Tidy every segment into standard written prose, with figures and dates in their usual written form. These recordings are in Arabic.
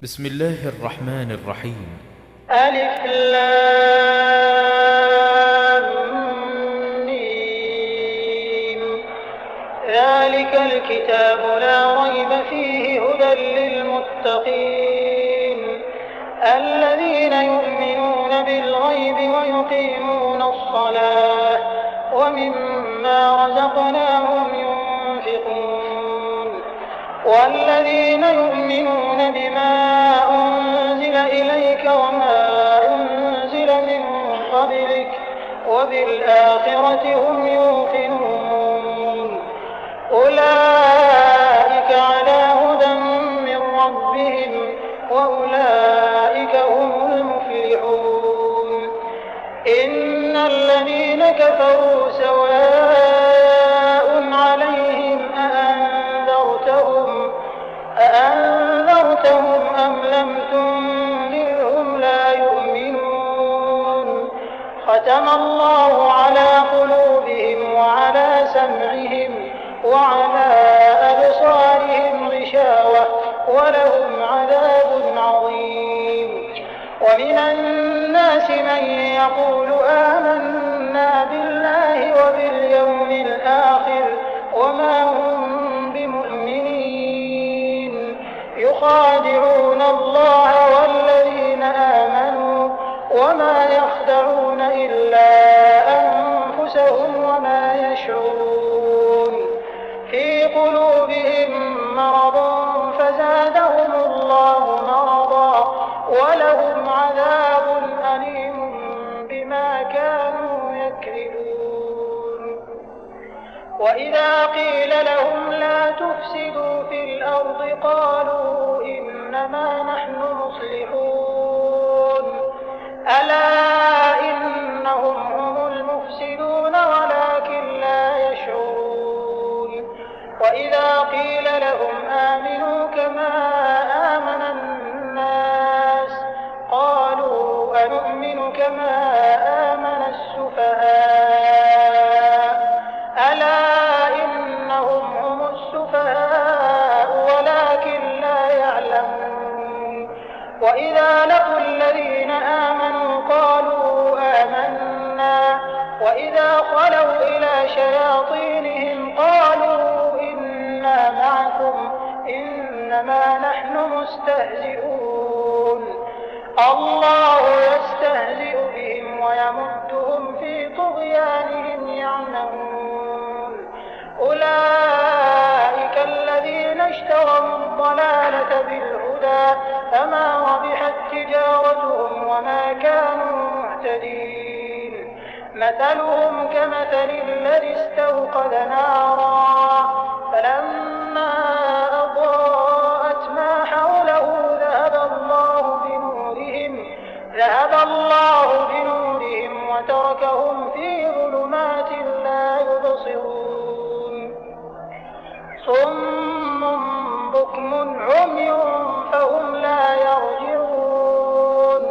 بسم الله الرحمن الرحيم. ألف لام ميم. ذلك الكتاب لا ريب فيه هدى للمتقين الذين يؤمنون بالغيب ويقيمون الصلاة ومما رزقناهم ينفقون والذين يؤمنون بما أنزل إليك وما أنزل من قبلك وبالآخرة هم يوقنون أولئك على هدى من ربهم وأولئك هم المفلحون إن الذين كفروا سواء عليهم أأنذرتهم أم لم تنذرهم لا يؤمنون ختم الله على قلوبهم وعلى سمعهم وعلى أبصارهم غشاوة ولهم عذاب عظيم ومن الناس من يقول آمنا بالله وباليوم الآخر وما هم بمؤمنين يخادعون الله والذين آمنوا وما يخدعون إلا أنفسهم وما يشعرون في قلوبهم مرض فزادهم الله مرضا ولهم عذاب أليم بما كانوا يكذبون وإذا قيل لهم لا تفسدوا في الأرض قالوا إنما نحن مصلحون ألا إنهم هم المفسدون ولكن لا يشعرون وإذا قيل لهم آمنوا كما آمن الناس قالوا أنؤمن كما آمن السفهاء ألا إنهم هم السفهاء ولكن لا يعلمون وإذا لقوا الذين آمنوا قالوا آمنا وإذا خلوا إلى شياطينهم قالوا إنا معكم إنما نحن مستهزئون الله يستهزئ بهم ويمدهم في طغيانهم يعمهون أولئك الذين اشتروا الضلالة بالهدى فما ربحت تجارتهم وما كانوا مهتدين مثلهم كمثل الذي استوقد نارا فلما أضاءت ما حوله ذهب الله بنورهم وتركهم في ظلمات لا يبصرون صم بكم عمي فهم لا يرجعون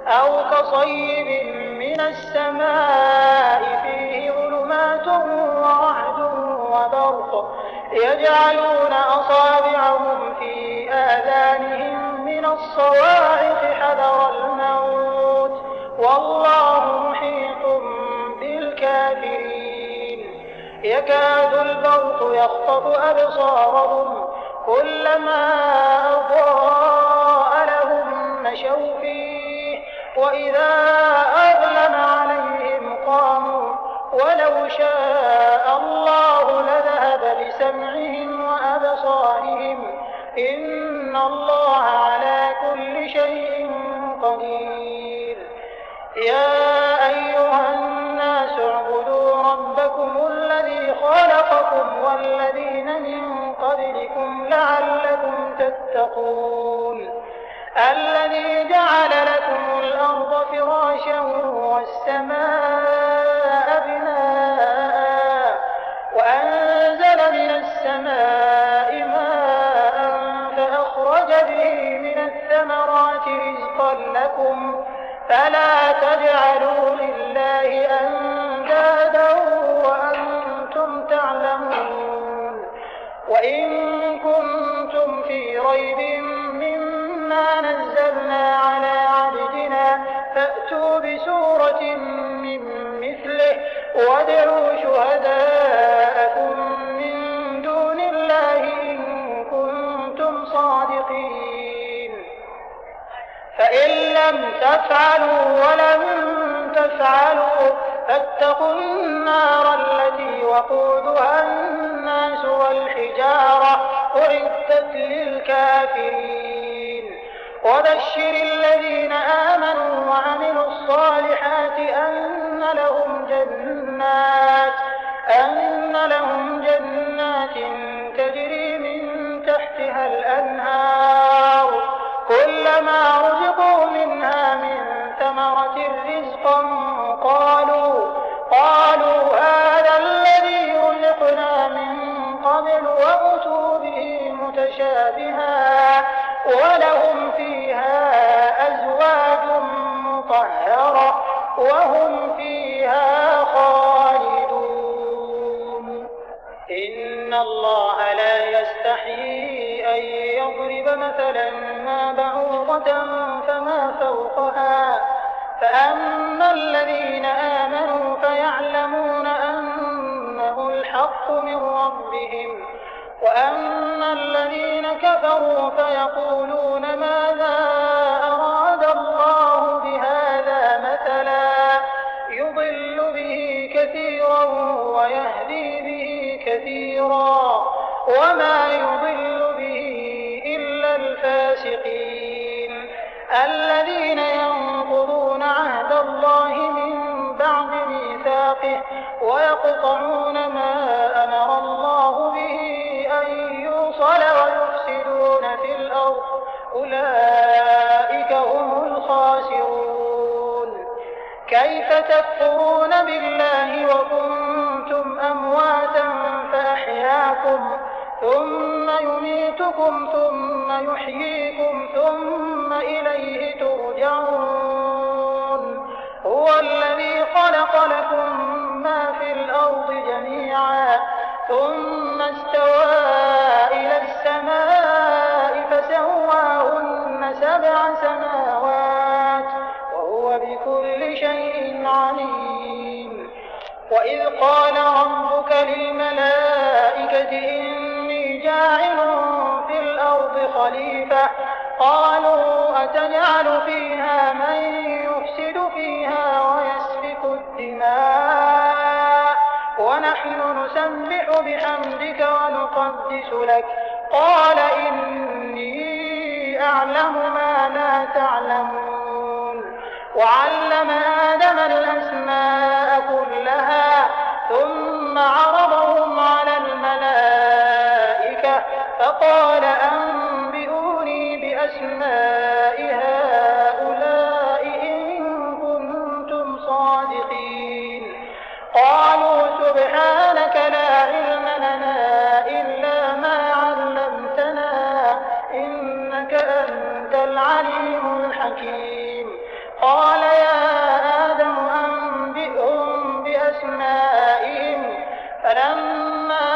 أو كصيب من السماء فيه ظلمات ورعد وبرق يجعلون أصابعهم في آذانهم من الصواعق حذر الموت والله محيط بالكافرين يكاد البرق يخطف أبصارهم كلما أضاء لهم مشوا فيه وإذا أظلم عليهم قاموا ولو شاء الله لذهب بسمعهم وأبصارهم إن الله على كل شيء قدير يا أيها الناس اعبدوا ربكم الذي خلقكم والذين من قبلكم لعلكم تتقون الذي جعل لكم الأرض فراشا والسماء بناء وأنزل من السماء ماء فأخرج به من الثمرات رزقا لكم فلا تجعلوا لله أندادا وأنتم تعلمون وإن كنتم في ريب مما بسورة من مثله وادعوا شهداءكم من دون الله إن كنتم صادقين فإن لم تفعلوا ولن تفعلوا فاتقوا النار التي وقودها الناس والحجارة أعدت للكافرين وبشر الذين آمنوا وعملوا الصالحات أن لهم جنات تجري من تحتها الأنهار كلما رزقوا منها من ثمرة رزقا قالوا هذا الذي رزقنا من قبل وأتوا به متشابها ولهم فيها أزواج مطهرة وهم فيها خالدون إن الله لا يستحيي أن يضرب مثلا ما بعوضة فما فوقها فأما الذين آمنوا فيعلمون أنه الحق من ربهم وأما الذين كفروا فيقولون ماذا أراد الله بهذا مثلا يضل به كثيرا ويهدي به كثيرا وما يضل به إلا الفاسقين الذين ينقضون عهد الله من بعد ميثاقه ويقطعون ما أمر الله به أن يوصل ويفسدون في الأرض أولئك هم الخاسرون كيف تكفرون بالله وكنتم أمواتا فأحياكم ثم يميتكم ثم يحييكم ثم إليه ترجعون هو الذي خلق لكم ما في الأرض جميعا ثم استوى إلى السماء فسواهن 7 سماوات وهو بكل شيء عليم وإذ قال ربك للملائكة إني جاعل في الأرض خليفة قالوا أتجعل فيها من يفسد فيها ويسفك الدماء ونحن نسبح بحمدك ونقدس لك قال إني أعلم ما لا تعلمون وعلم آدم الأسماء كلها ثم عرضهم على الملائكة فقال أنبئوني بأسماء هؤلاء إن كنتم صادقين قالوا سبحانك لا علم لنا إلا ما علمتنا إنك أنت العليم الحكيم قال يا آدم أنبئهم بأسمائهم فلما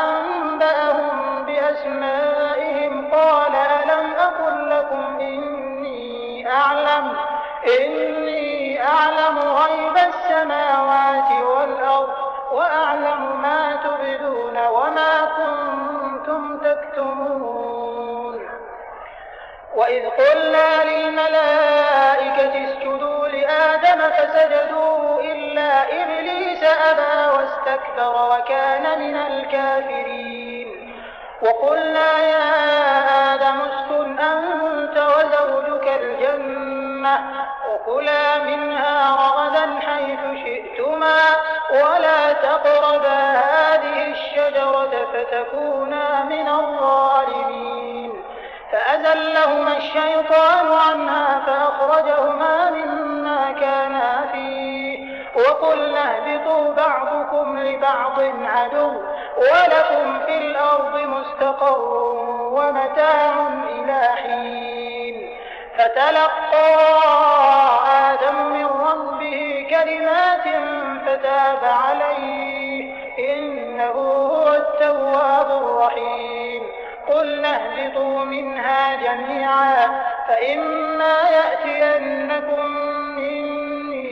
أنبأهم بأسمائهم قال ألم أقل لكم إني أعلم غيب السماوات والأرض وأعلم ما تبدون وما كنتم تكتمون وإذ قلنا للملائكة اسجدوا لآدم فسجدوا إلا إبليس أبى واستكبر وكان من الكافرين وقلنا يا آدم اسكن أنت وزوجك الجنة وكلا منها رغدا حيث شئتما ولا تقربا هذه الشجرة فتكونا من الظالمين فأزلهما الشيطان عنها فأخرجهما مما كانا فيه وقلنا اهبطوا بعضكم لبعض عدو ولكم في الأرض مستقر ومتاع إلى حين فتلقى آدم من ربه كلمات فتاب عليه إنه هو التواب الرحيم قلنا اهبطوا منها جميعا فإما يأتينكم مني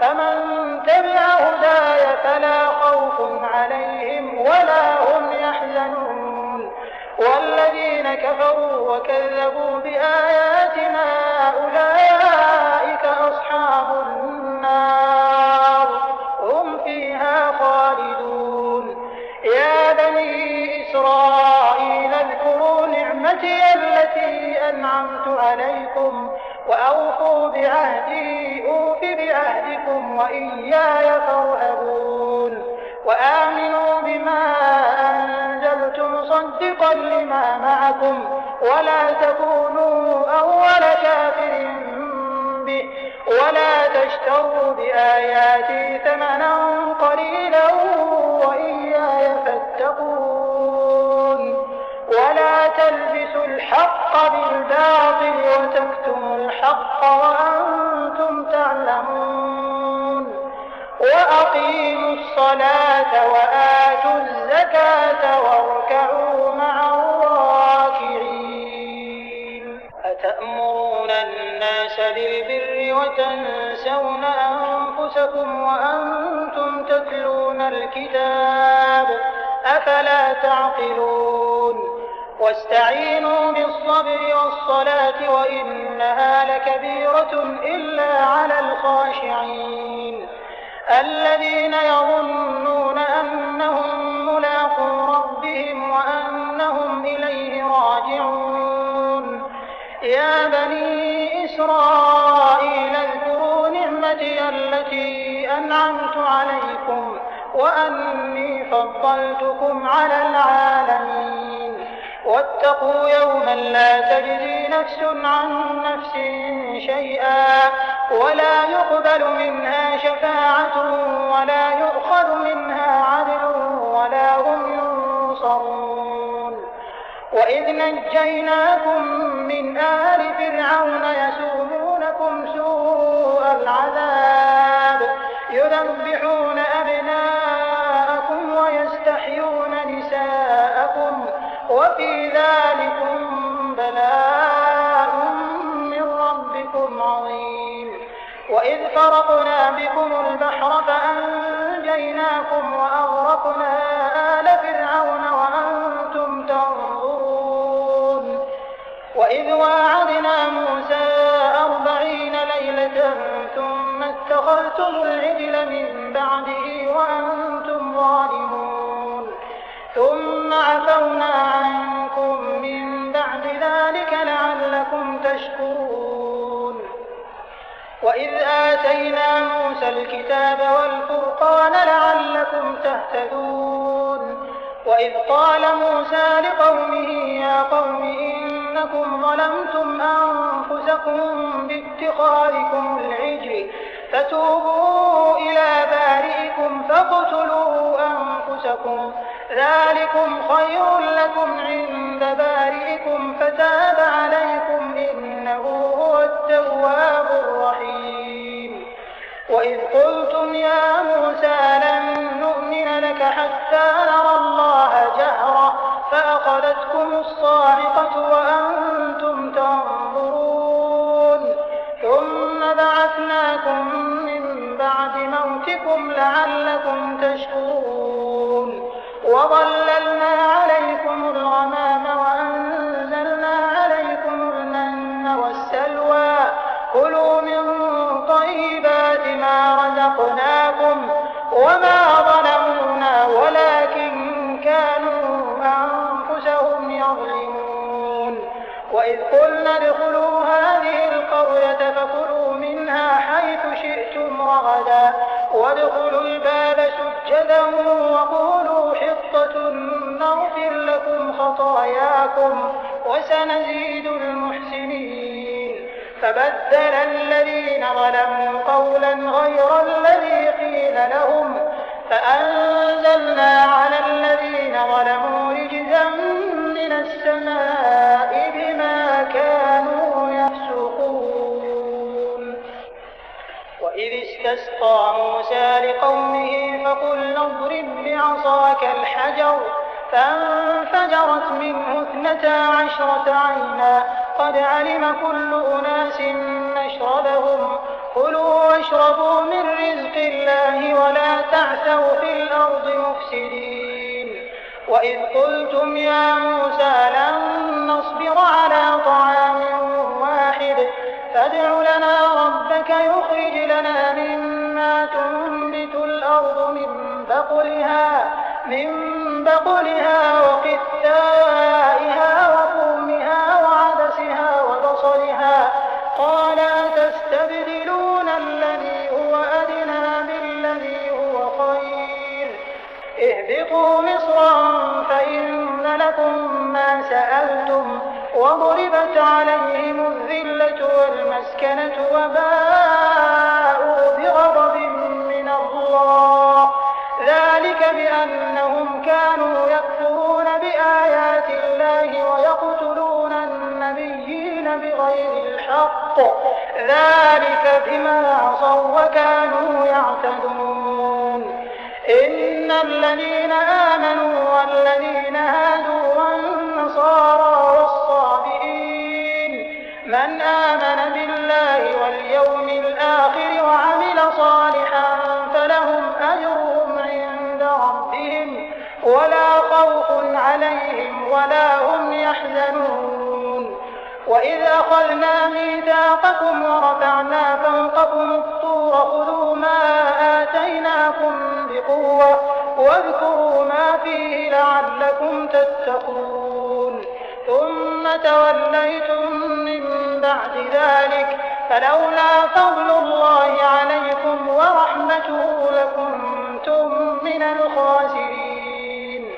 فمن تبع هداي فلا خوف عليهم ولا هم يحزنون والذين كفروا وكذبوا بآياتنا أولئك أصحاب النار هم فيها خالدون يا بني إسرائيل اذكروا نعمتي التي أنعمت عليكم وأوفوا بعهدي أوف بعهدكم وإياي فارهبون وآمنوا بما أنزلت مصدقا لما معكم ولا تكونوا أول كافر به ولا تشتروا بآياتي ثمنا قليلا وإياي فاتقون ولا تلبسوا الحق بالباطل وتكتموا الحق وأنتم تعلمون وأقيموا الصلاة وآتوا الزكاة واركعوا مع الراكعين أتأمرون الناس بالبر وتنسون أنفسكم وأنتم تتلون الكتاب أفلا تعقلون واستعينوا بالصبر والصلاة وإنها لكبيرة إلا على الخاشعين الذين يظنون أنهم ملاقو ربهم وأنهم إليه راجعون يا بني إسرائيل اذكروا نعمتي التي أنعمت عليكم وأني فضلتكم على العالمين واتقوا يوما لا تجزي نفس عن نفس شيئا ولا يقبل منها شفاعة ولا يؤخذ منها عدل ولا هم ينصرون وإذ نجيناكم من آل فرعون يسومونكم سوء العذاب يذبحون أبناءكم ويستحيون نساءكم وفي ذلكم بلاء من ربكم عظيم وإذ فرقنا بكم البحر فأنجيناكم وأغرقنا آل فرعون وأنتم تنظرون وإذ واعدنا موسى 40 ليلة ثم اتخذتم العجل من بعده وأنتم ظالمون ثم عفونا عنكم من بعد ذلك لعلكم تشكرون وإذ آتينا موسى الكتاب والفرقان لعلكم تهتدون وإذ قال موسى لقومه يا قوم إنكم ظلمتم أنفسكم باتخاذكم العجل فتوبوا إلى بارئكم فاقتلوا أنفسكم ذلكم خير لكم عند بارئكم فتاب عليكم إنه هو التواب الرحيم وإذ قلتم يا موسى لن نؤمن لك حتى نرى الله جهرة فأخذتكم الصاعقة وأنتم تنظرون ثم بعثناكم من بعد موتكم لعلكم تشكرون وظللنا عليكم الغمام وأنزلنا عليكم المن والسلوى كلوا من طيبات ما رزقناكم وما ظلمونا ولكن كانوا أنفسهم يظلمون وإذ قلنا ادخلوا هذه القرية فكلوا منها حيث شئتم رغدا وادخلوا الباب سجدا وقولوا حطة نغفر لكم خطاياكم وسنزيد المحسنين فبدل الذين ظلموا قولا غير الذي قيل لهم فأنزلنا على الذين ظلموا رجزا من السماء بما كانوا يفسقون وإذ استسقى موسى لقومه فقلنا اضرب بعصاك الحجر فانفجرت منه 12 عينا قد علم كل أناس مشربهم كلوا واشربوا من رزق الله ولا تعثوا في الأرض مفسدين وإذ قلتم يا موسى لن نصبر على طعام واحد فادع لنا ربك يخرج لنا مما تنبت الأرض من بقلها وقثائها وفومها وعدسها وبصلها قال أتستبدلون الذي هو أدنى بالذي هو خير اهبطوا مصرا فإن لكم ما سألتم وضربت عليهم الذلة والمسكنة وباءوا بغضب من الله ذلك بأنهم كانوا يكفرون بآيات الله ويقتلون النبيين بغير الحق ذلك بما عصوا وكانوا يعتدون إن الذين آمنوا والذين هادوا والنصارى والصابئين من آمن بالله واليوم الآخر وعمل صالحا فلهم أجرهم عند ربهم ولا خوف عليهم ولا هم يحزنون وإذ أخذنا ميثاقكم ورفعنا فوقكم الطور خذوا ما آتيناكم بقوة واذكروا ما فيه لعلكم تتقون ثم توليتم من بعد ذلك فلولا فضل الله عليكم ورحمته لكنتم من الخاسرين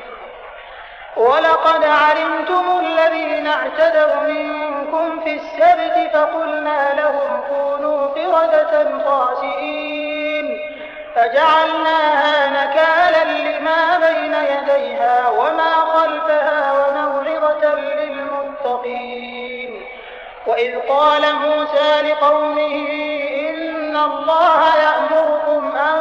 ولقد علمتم الذين اعتدوا منكم في السبت فقلنا لهم كونوا قردة خاسئين فجعلناها نكالا لما بين يديها وما خلفها وموعظة للمتقين وإذ قال موسى لقومه إن الله يأمركم أن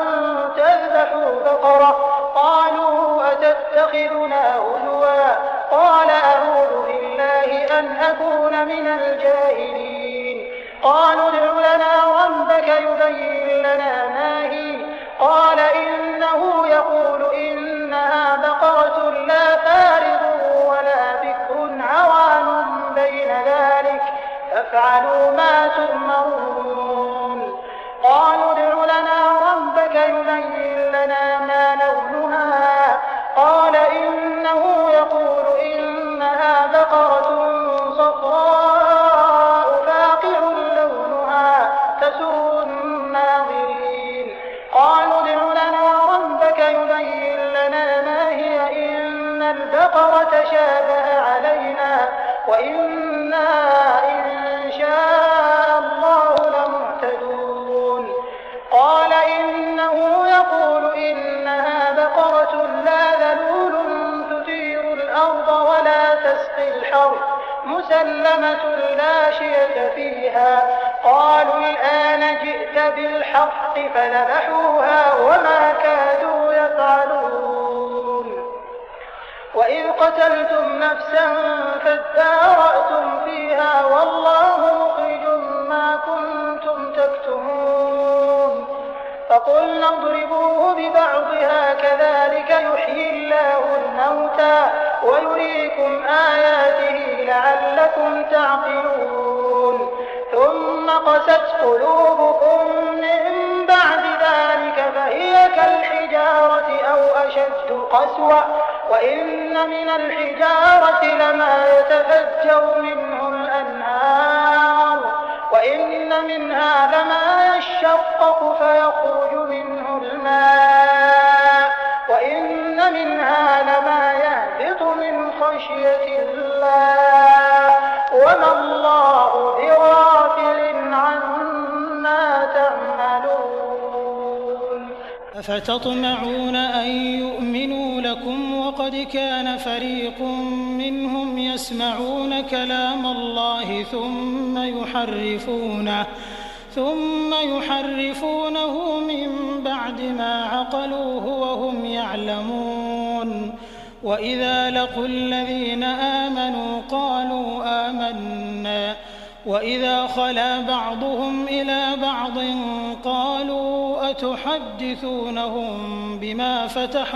تذبحوا بقرة قالوا أتتخذنا هزوا قال أعوذ بالله أن أكون من الجاهلين قالوا ادع لنا ربك يبين لنا ما هي قال إنه يقول إنها بقرة لا فارض ولا بكر عوان بين ذلك فافعلوا ما تؤمرون قالوا ادع لنا ربك يبين لنا ما لونها قال إنه يقول إنها بقرة صفراء فاقع لونها تسر الناظرين قالوا ادع لنا ربك يبين لنا ما هي إن البقرة شابه علينا وإنا إن شاء الله لمهتدون قال إنه يقول إنها بقرة لا ذلول تثير الأرض ولا تسقي الحرث مسلمة لا شية فيها قالوا الآن جئت بالحق فذبحوها وما كادوا يفعلون وإذ قتلتم نفسا فادارأتم فيها والله مخرج ما كنتم تكتمون فقلنا اضربوه ببعضها كذلك يحيي الله الموتى ويريكم آياته لعلكم تعقلون ثم قست قلوبكم من بعد ذلك فهي كالحجارة أو أشد قسوة وإن من الحجارة لما يتفجر منه الأنهار وإن منها لما يشقق فيخرج منه الماء وإن منها لما يهبط من خشية الله وما الله بغافل عما تعملون أفتطمعون أن يؤمنوا لكم وقد كان فريق منهم يسمعون كلام الله ثم يحرفونه من بعد ما عقلوه وهم يعلمون وإذا لقوا الذين آمنوا قالوا وإذا خلا بعضهم إلى بعض قالوا أتحدثونهم بما فتح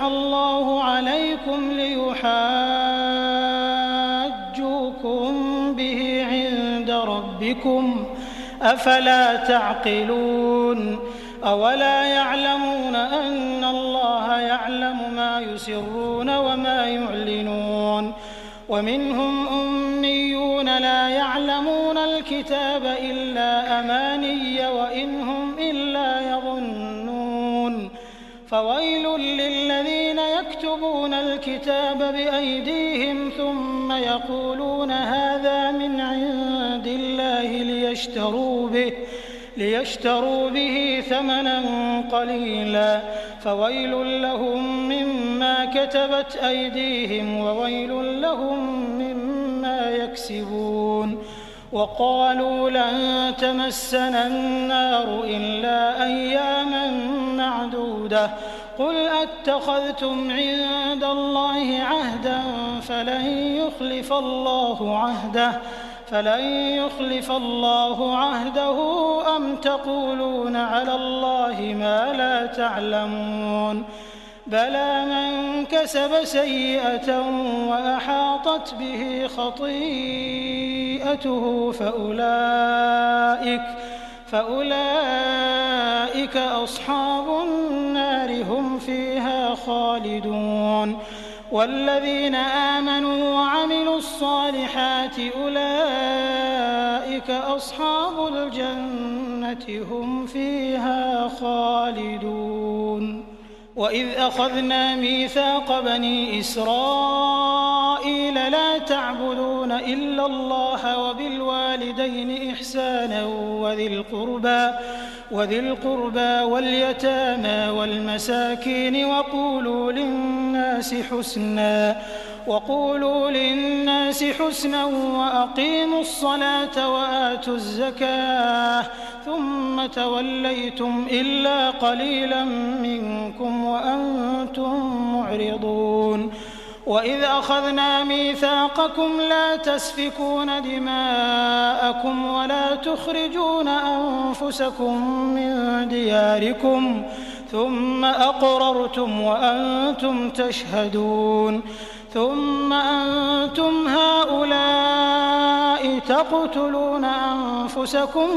الله عليكم ليحاجوكم به عند ربكم أفلا تعقلون أولا يعلمون أن الله يعلم ما يسرون وما يعلنون ومنهم أميون لا يعلمون الكتاب إلا أماني وإن هم إلا يظنون فويل للذين يكتبون الكتاب بأيديهم ثم يقولون هذا من عند الله ليشتروا به ثمنا قليلا فويل لهم مما كتبت أيديهم وويل لهم مما يكسبون وقالوا لن تمسنا النار إلا أياما معدودة قل أتخذتم عند الله عهدا فلن يخلف الله عهده أم تقولون على الله ما لا تعلمون بلى من كسب سيئة وأحاطت به خطيئته فأولئك أصحاب النار هم فيها خالدون والذين آمنوا وعملوا الصالحات أولئك أصحاب الجنة هم فيها خالدون وإذ أخذنا ميثاق بني إسرائيل لا تعبدون إلا الله وبالوالدين إحسانا وذي القربى واليتامى والمساكين وقولوا للناس حسنا وأقيموا الصلاة وآتوا الزكاة ثم توليتم إلا قليلا منكم وأنتم معرضون وإذ أخذنا ميثاقكم لا تسفكون دماءكم ولا تخرجون أنفسكم من دياركم ثم أقررتم وأنتم تشهدون ثم أنتم هؤلاء تقتلون أنفسكم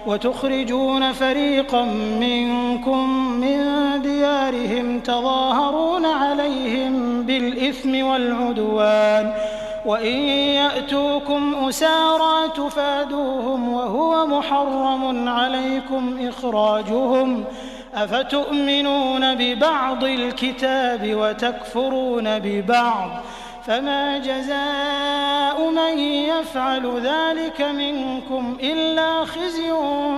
وتخرجون فريقا منكم من ديارهم تظاهرون عليهم بالإثم والعدوان وإن يأتوكم أسارى تفادوهم وهو محرم عليكم إخراجهم أفتؤمنون ببعض الكتاب وتكفرون ببعض فما جزاء من يفعل ذلك منكم إلا خزي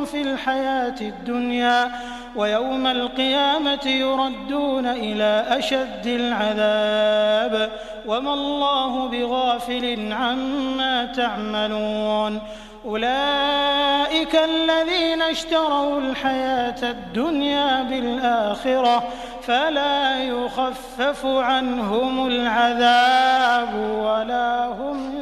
في الحياة الدنيا ويوم القيامة يردون إلى أشد العذاب وما الله بغافل عما تعملون أولئك الذين اشتروا الحياة الدنيا بالآخرة فلا يخفف عنهم العذاب ولا هم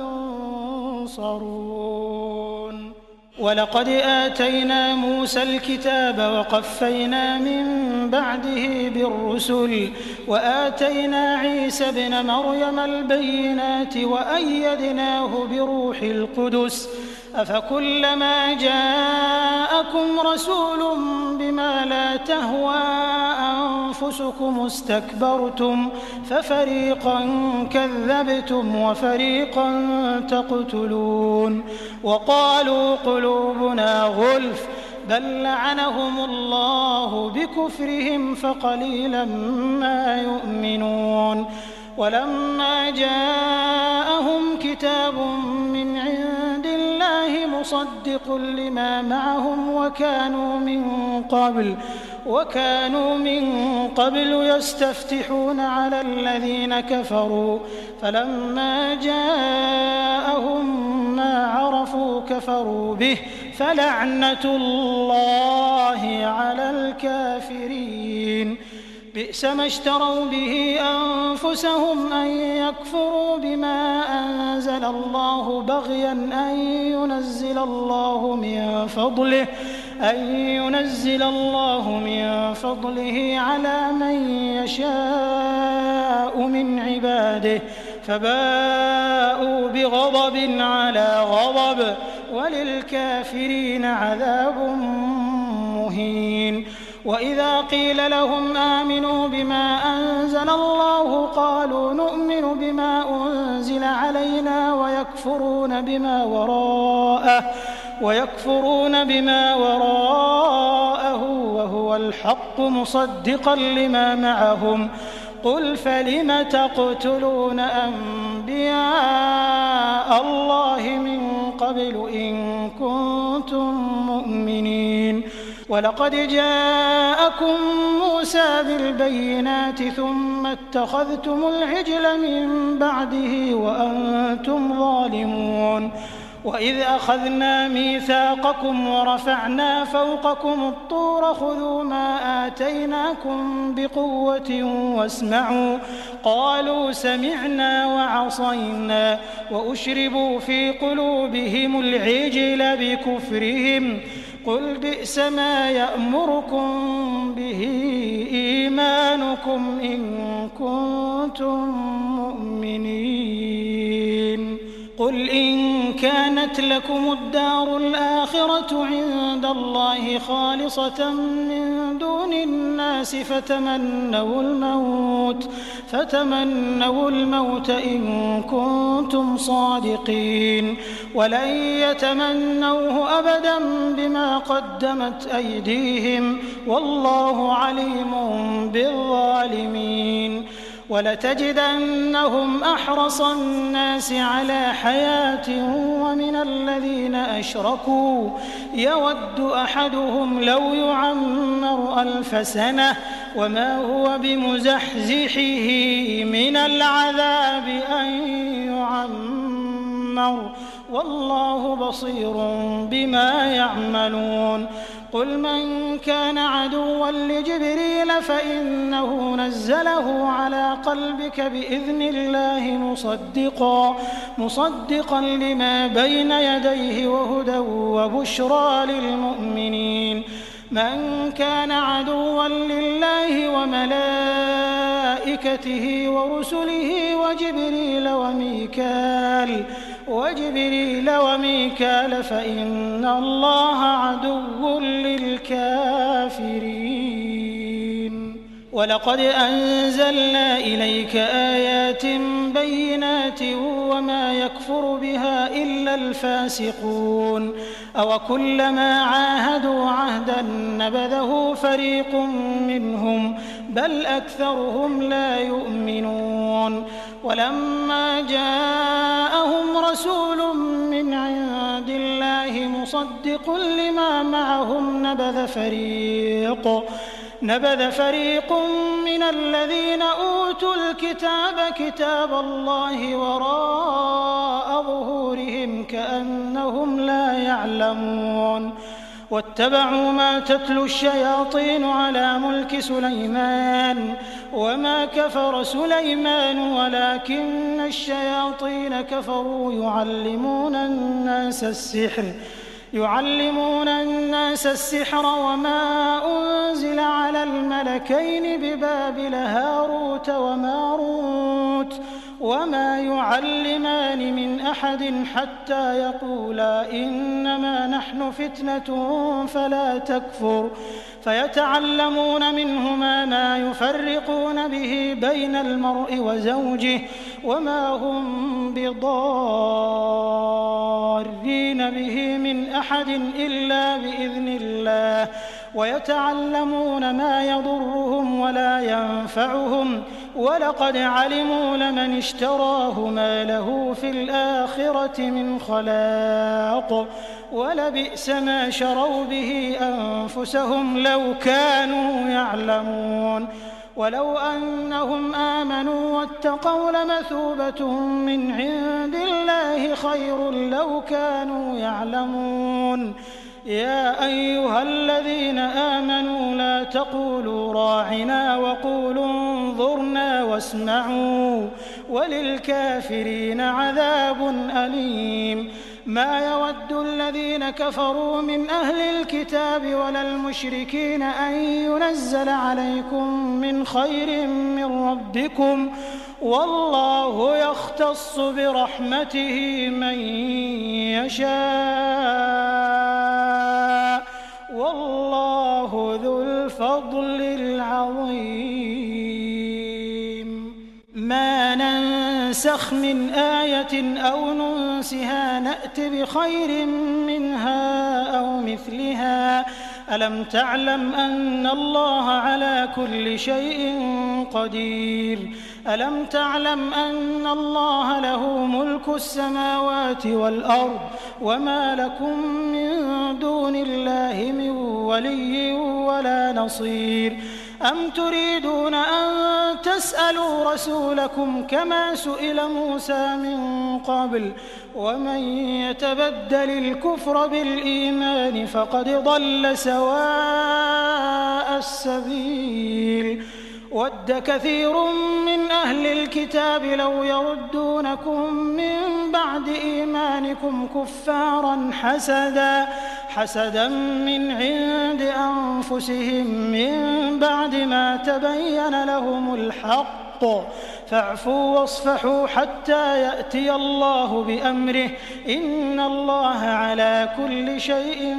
ينصرون ولقد آتينا موسى الكتاب وقفينا من بعده بالرسل وآتينا عيسى ابن مريم البينات وأيدناه بروح القدس أفكلما جاءكم رسول بما لا تهوى أنفسكم استكبرتم ففريقا كذبتم وفريقا تقتلون وقالوا قلوبنا غلف بل لعنهم الله بكفرهم فقليلا ما يؤمنون ولما جاءهم كتاب من عند الله مصدق لما معهم وكانوا من قبل يستفتحون على الذين كفروا فلما جاءهم ما عرفوا كفروا به فلعنة الله على الكافرين بئس ما اشتروا به أنفسهم أن يكفروا بما أنزل الله بغيا أن ينزل الله من فضله على من يشاء من عباده فباءوا بغضب على غضب وللكافرين عذاب مهين. وإذا قيل لهم آمنوا بما أنزل الله قالوا نؤمن بما أنزل علينا ويكفرون بما وراءه وهو الحق مصدقا لما معهم قل فلم تقتلون أنبياء الله من قبل إن كنتم مؤمنين. ولقد جاءكم موسى بالبينات ثم اتخذتم العجل من بعده وأنتم ظالمون. وإذ أخذنا ميثاقكم ورفعنا فوقكم الطور خذوا ما آتيناكم بقوة واسمعوا قالوا سمعنا وعصينا وأشربوا في قلوبهم العجل بكفرهم قل بئس ما يأمركم به إيمانكم إن كنتم مؤمنين. قل إن كانت لكم الدار الآخرة عند الله خالصة من دون الناس فتمنوا الموت إن كنتم صادقين ولن يتمنوه أبدا بما قدمت أيديهم والله عليم بالظالمين. ولتجدنهم أحرص الناس على حياة ومن الذين أشركوا يود أحدهم لو يعمر 1000 سنة وما هو بمزحزحه من العذاب أن يعمر والله بصير بما يعملون. قل من كان عدوا لجبريل فإنه نزله على قلبك بإذن الله مصدقا لما بين يديه وهدى وبشرى للمؤمنين. من كان عدوا لله وملائكته ورسله وجبريل وميكال فإن الله عدو للكافرين. ولقد أنزلنا إليك آيات بينات وما يكفر بها إلا الفاسقون. أوكلما عاهدوا عهدا نبذه فريق منهم بل أكثرهم لا يؤمنون. ولما جاءهم رسول من عند الله مصدق لما معهم نبذ فريق من الذين أوتوا الكتاب كتاب الله وراء ظهورهم كأنهم لا يعلمون. واتبعوا ما تتلو الشياطين على ملك سليمان وما كفر سليمان ولكن الشياطين كفروا يعلمون الناس السحر وما أنزل على الملكين ببابل هاروت وماروت وما يعلمان من أحد حتى يقولا إنما نحن فتنة فلا تكفر فيتعلمون منهما ما يفرقون به بين المرء وزوجه وما هم بضارين به من أحد إلا بإذن الله ويتعلمون ما يضرهم ولا ينفعهم ولقد علموا لمن اشتراه ما له في الآخرة من خلاق ولبئس ما شروا به أنفسهم لو كانوا يعلمون. ولو أنهم آمنوا واتقوا لمثوبة من عند الله خير لو كانوا يعلمون. يا أيها الذين آمنوا لا تقولوا راعنا وقولوا انظرنا واسمعوا وللكافرين عذاب أليم ما يود الذين كفروا من أهل الكتاب ولا المشركين أن ينزل عليكم من خير من ربكم والله يختص برحمته من يشاء والله ذو الفضل العظيم ما ننسخ من آية أو ننسها نأت بخير منها أو مثلها ألم تعلم أن الله على كل شيء قدير ألم تعلم أن الله له ملك السماوات والأرض وما لكم من دون الله من ولي ولا نصير أم تريدون أن تسألوا رسولكم كما سئل موسى من قبل ومن يتبدل الكفر بالإيمان فقد ضل سواء السبيل ود كثير من أهل الكتاب لو يردونكم من بعد إيمانكم كفارا حسدا من عند أنفسهم من بعد ما تبين لهم الحق فاعفوا واصفحوا حتى يأتي الله بأمره إن الله على كل شيء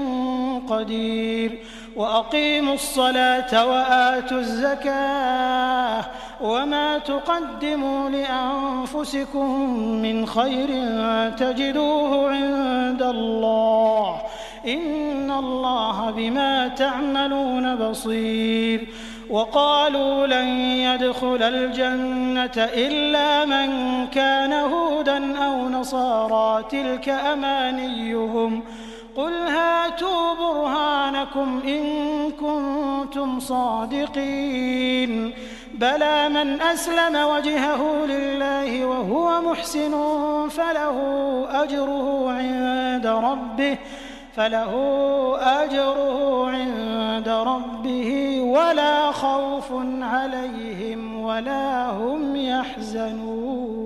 قدير وأقيموا الصلاة وآتوا الزكاة وما تقدموا لأنفسكم من خير تجدوه عند الله إن الله بما تعملون بصير وقالوا لن يدخل الجنة إلا من كان هودا أو نصارى تلك أمانيهم قل هاتوا برهانكم إن كنتم صادقين بلى من أسلم وجهه لله وهو محسن فله أجره عند ربه ولا خوف عليهم ولا هم يحزنون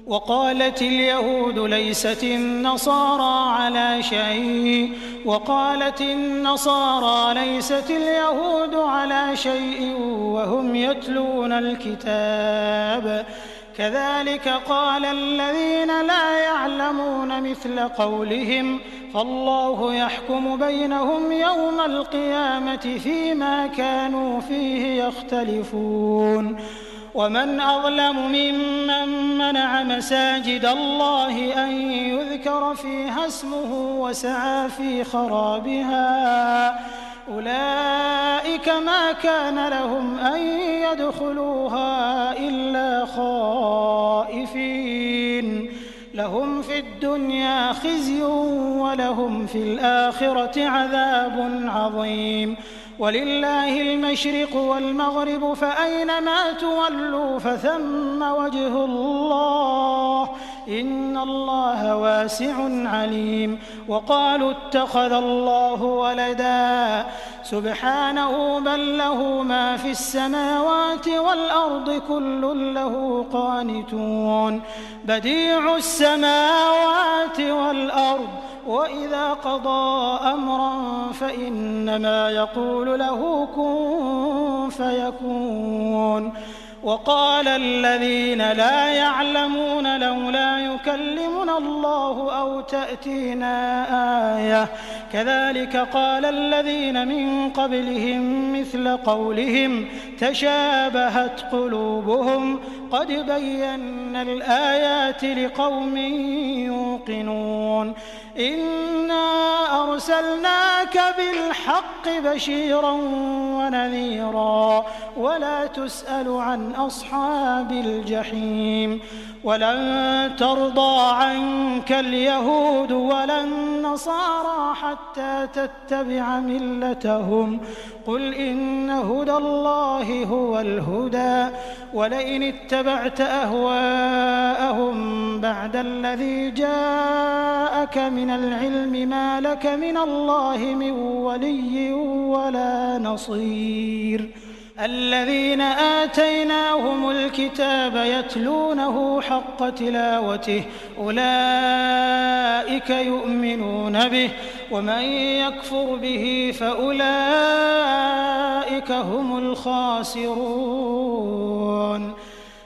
وقالت اليهود ليست النصارى على شيء وقالت النصارى ليست اليهود على شيء وهم يتلون الكتاب كذلك قال الذين لا يعلمون مثل قولهم فالله يحكم بينهم يوم القيامة فيما كانوا فيه يختلفون ومن أظلم ممن منع مساجد الله أن يذكر فيها اسمه وسعى في خرابها أولئك ما كان لهم أن يدخلوها إلا خائفين لهم في الدنيا خزي ولهم في الآخرة عذاب عظيم ولله المشرق والمغرب فأينما تولوا فثم وجه الله إن الله واسع عليم وقالوا اتخذ الله ولدا سبحانه بل له ما في السماوات والأرض كل له قانتون بديع السماوات والأرض وإذا قضى أمرا فإنما يقول له كن فيكون وقال الذين لا يعلمون لولا يكلمنا الله أو تأتينا آية كذلك قال الذين من قبلهم مثل قولهم تشابهت قلوبهم قد بينا الآيات لقوم يوقنون إنا أرسلناك بالحق بشيرا ونذيرا ولا تسأل عن أصحاب الجحيم. ولن ترضى عنك اليهود ولا النصارى حتى تتبع ملتهم قل إن هدى الله هو الهدى ولئن اتبعت أهواءهم بعد الذي جاءك من العلم ما لك من الله من ولي ولا نصير. الذين آتيناهم الكتاب يتلونه حق تلاوته أولئك يؤمنون به ومن يكفر به فأولئك هم الخاسرون.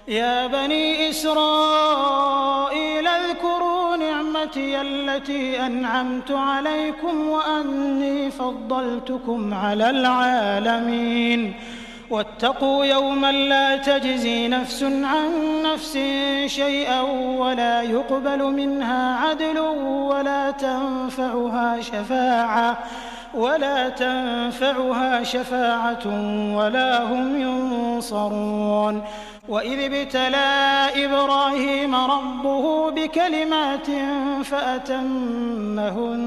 يا بني إسرائيل اذكروا نعمتي التي أنعمت عليكم وأني فضلتكم على العالمين. واتقوا يوما لا تجزي نفس عن نفس شيئا ولا يقبل منها عدل ولا تنفعها شفاعة ولا هم ينصرون. وإذ ابتلى إبراهيم ربه بكلمات فأتمهن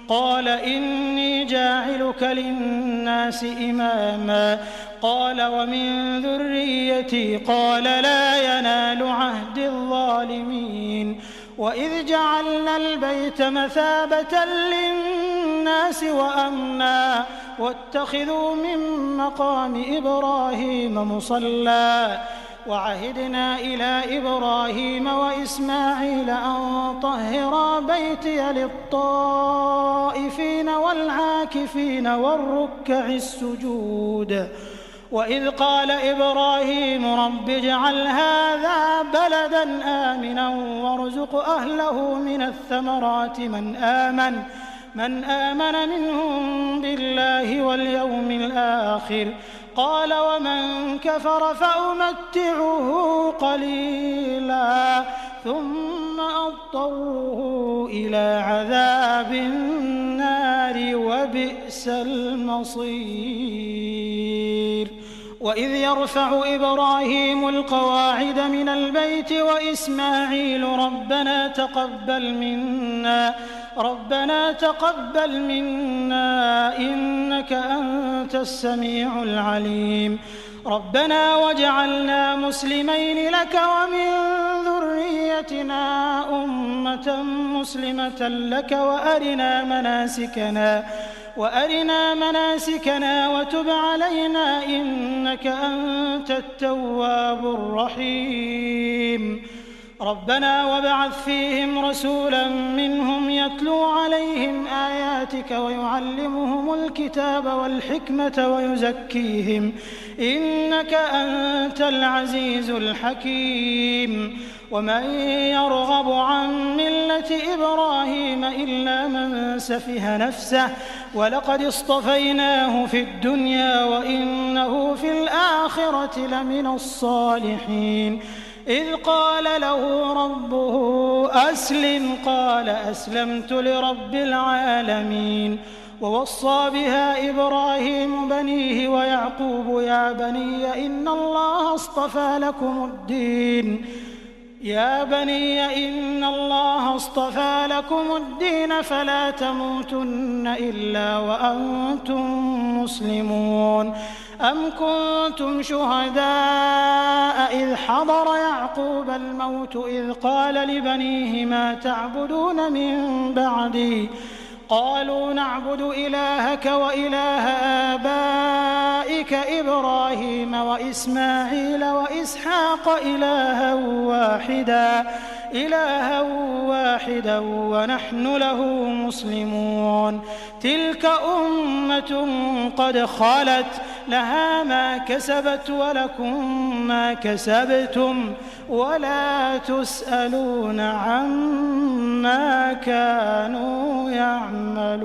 قال إني جاعلك للناس إماما قال ومن ذريتي قال لا ينال عهد الظالمين. وإذ جعلنا البيت مثابة للناس وأمنا واتخذوا من مقام إبراهيم مصلى وعهدنا إلى إبراهيم وإسماعيل أن طهرا بيتي للطائفين والعاكفين والركع السجود. وإذ قال إبراهيم رب اجعل هذا بلدا آمنا وارزق أهله من الثمرات من آمن منهم بالله واليوم الآخر قال ومن كفر فأمتعه قليلا ثم أضطره إلى عذاب النار وبئس المصير. وإذ يرفع إبراهيم القواعد من البيت وإسماعيل ربنا تقبل منا إنك أنت السميع العليم. ربنا واجعلنا مسلمين لك ومن ذريتنا أمة مسلمة لك وأرنا مناسكنا وتب علينا إنك أنت التواب الرحيم. ربنا وابعث فيهم رسولا منهم يتلو عليهم آياتك ويعلمهم الكتاب والحكمة ويزكيهم إنك أنت العزيز الحكيم. ومن يرغب عن ملة إبراهيم إلا من سفه نفسه ولقد اصطفيناه في الدنيا وإنه في الآخرة لمن الصالحين. إذ قال له ربه أسلم قال أسلمت لرب العالمين. ووصى بها إبراهيم بنيه ويعقوب يا بني إن الله اصطفى لكم الدين فلا تموتن إلا وأنتم مسلمون. أم كنتم شهداء إذ حضر يعقوب الموت إذ قال لبنيه ما تعبدون من بعدي قالوا نعبد إلهك وإله آبائك إبراهيم وإسماعيل وإسحاق إلها واحدا ونحن له مسلمون. تلك أمة قد خلت لها ما كسبت ولكم ما كسبتم ولا تسألون عما كانوا يعملون.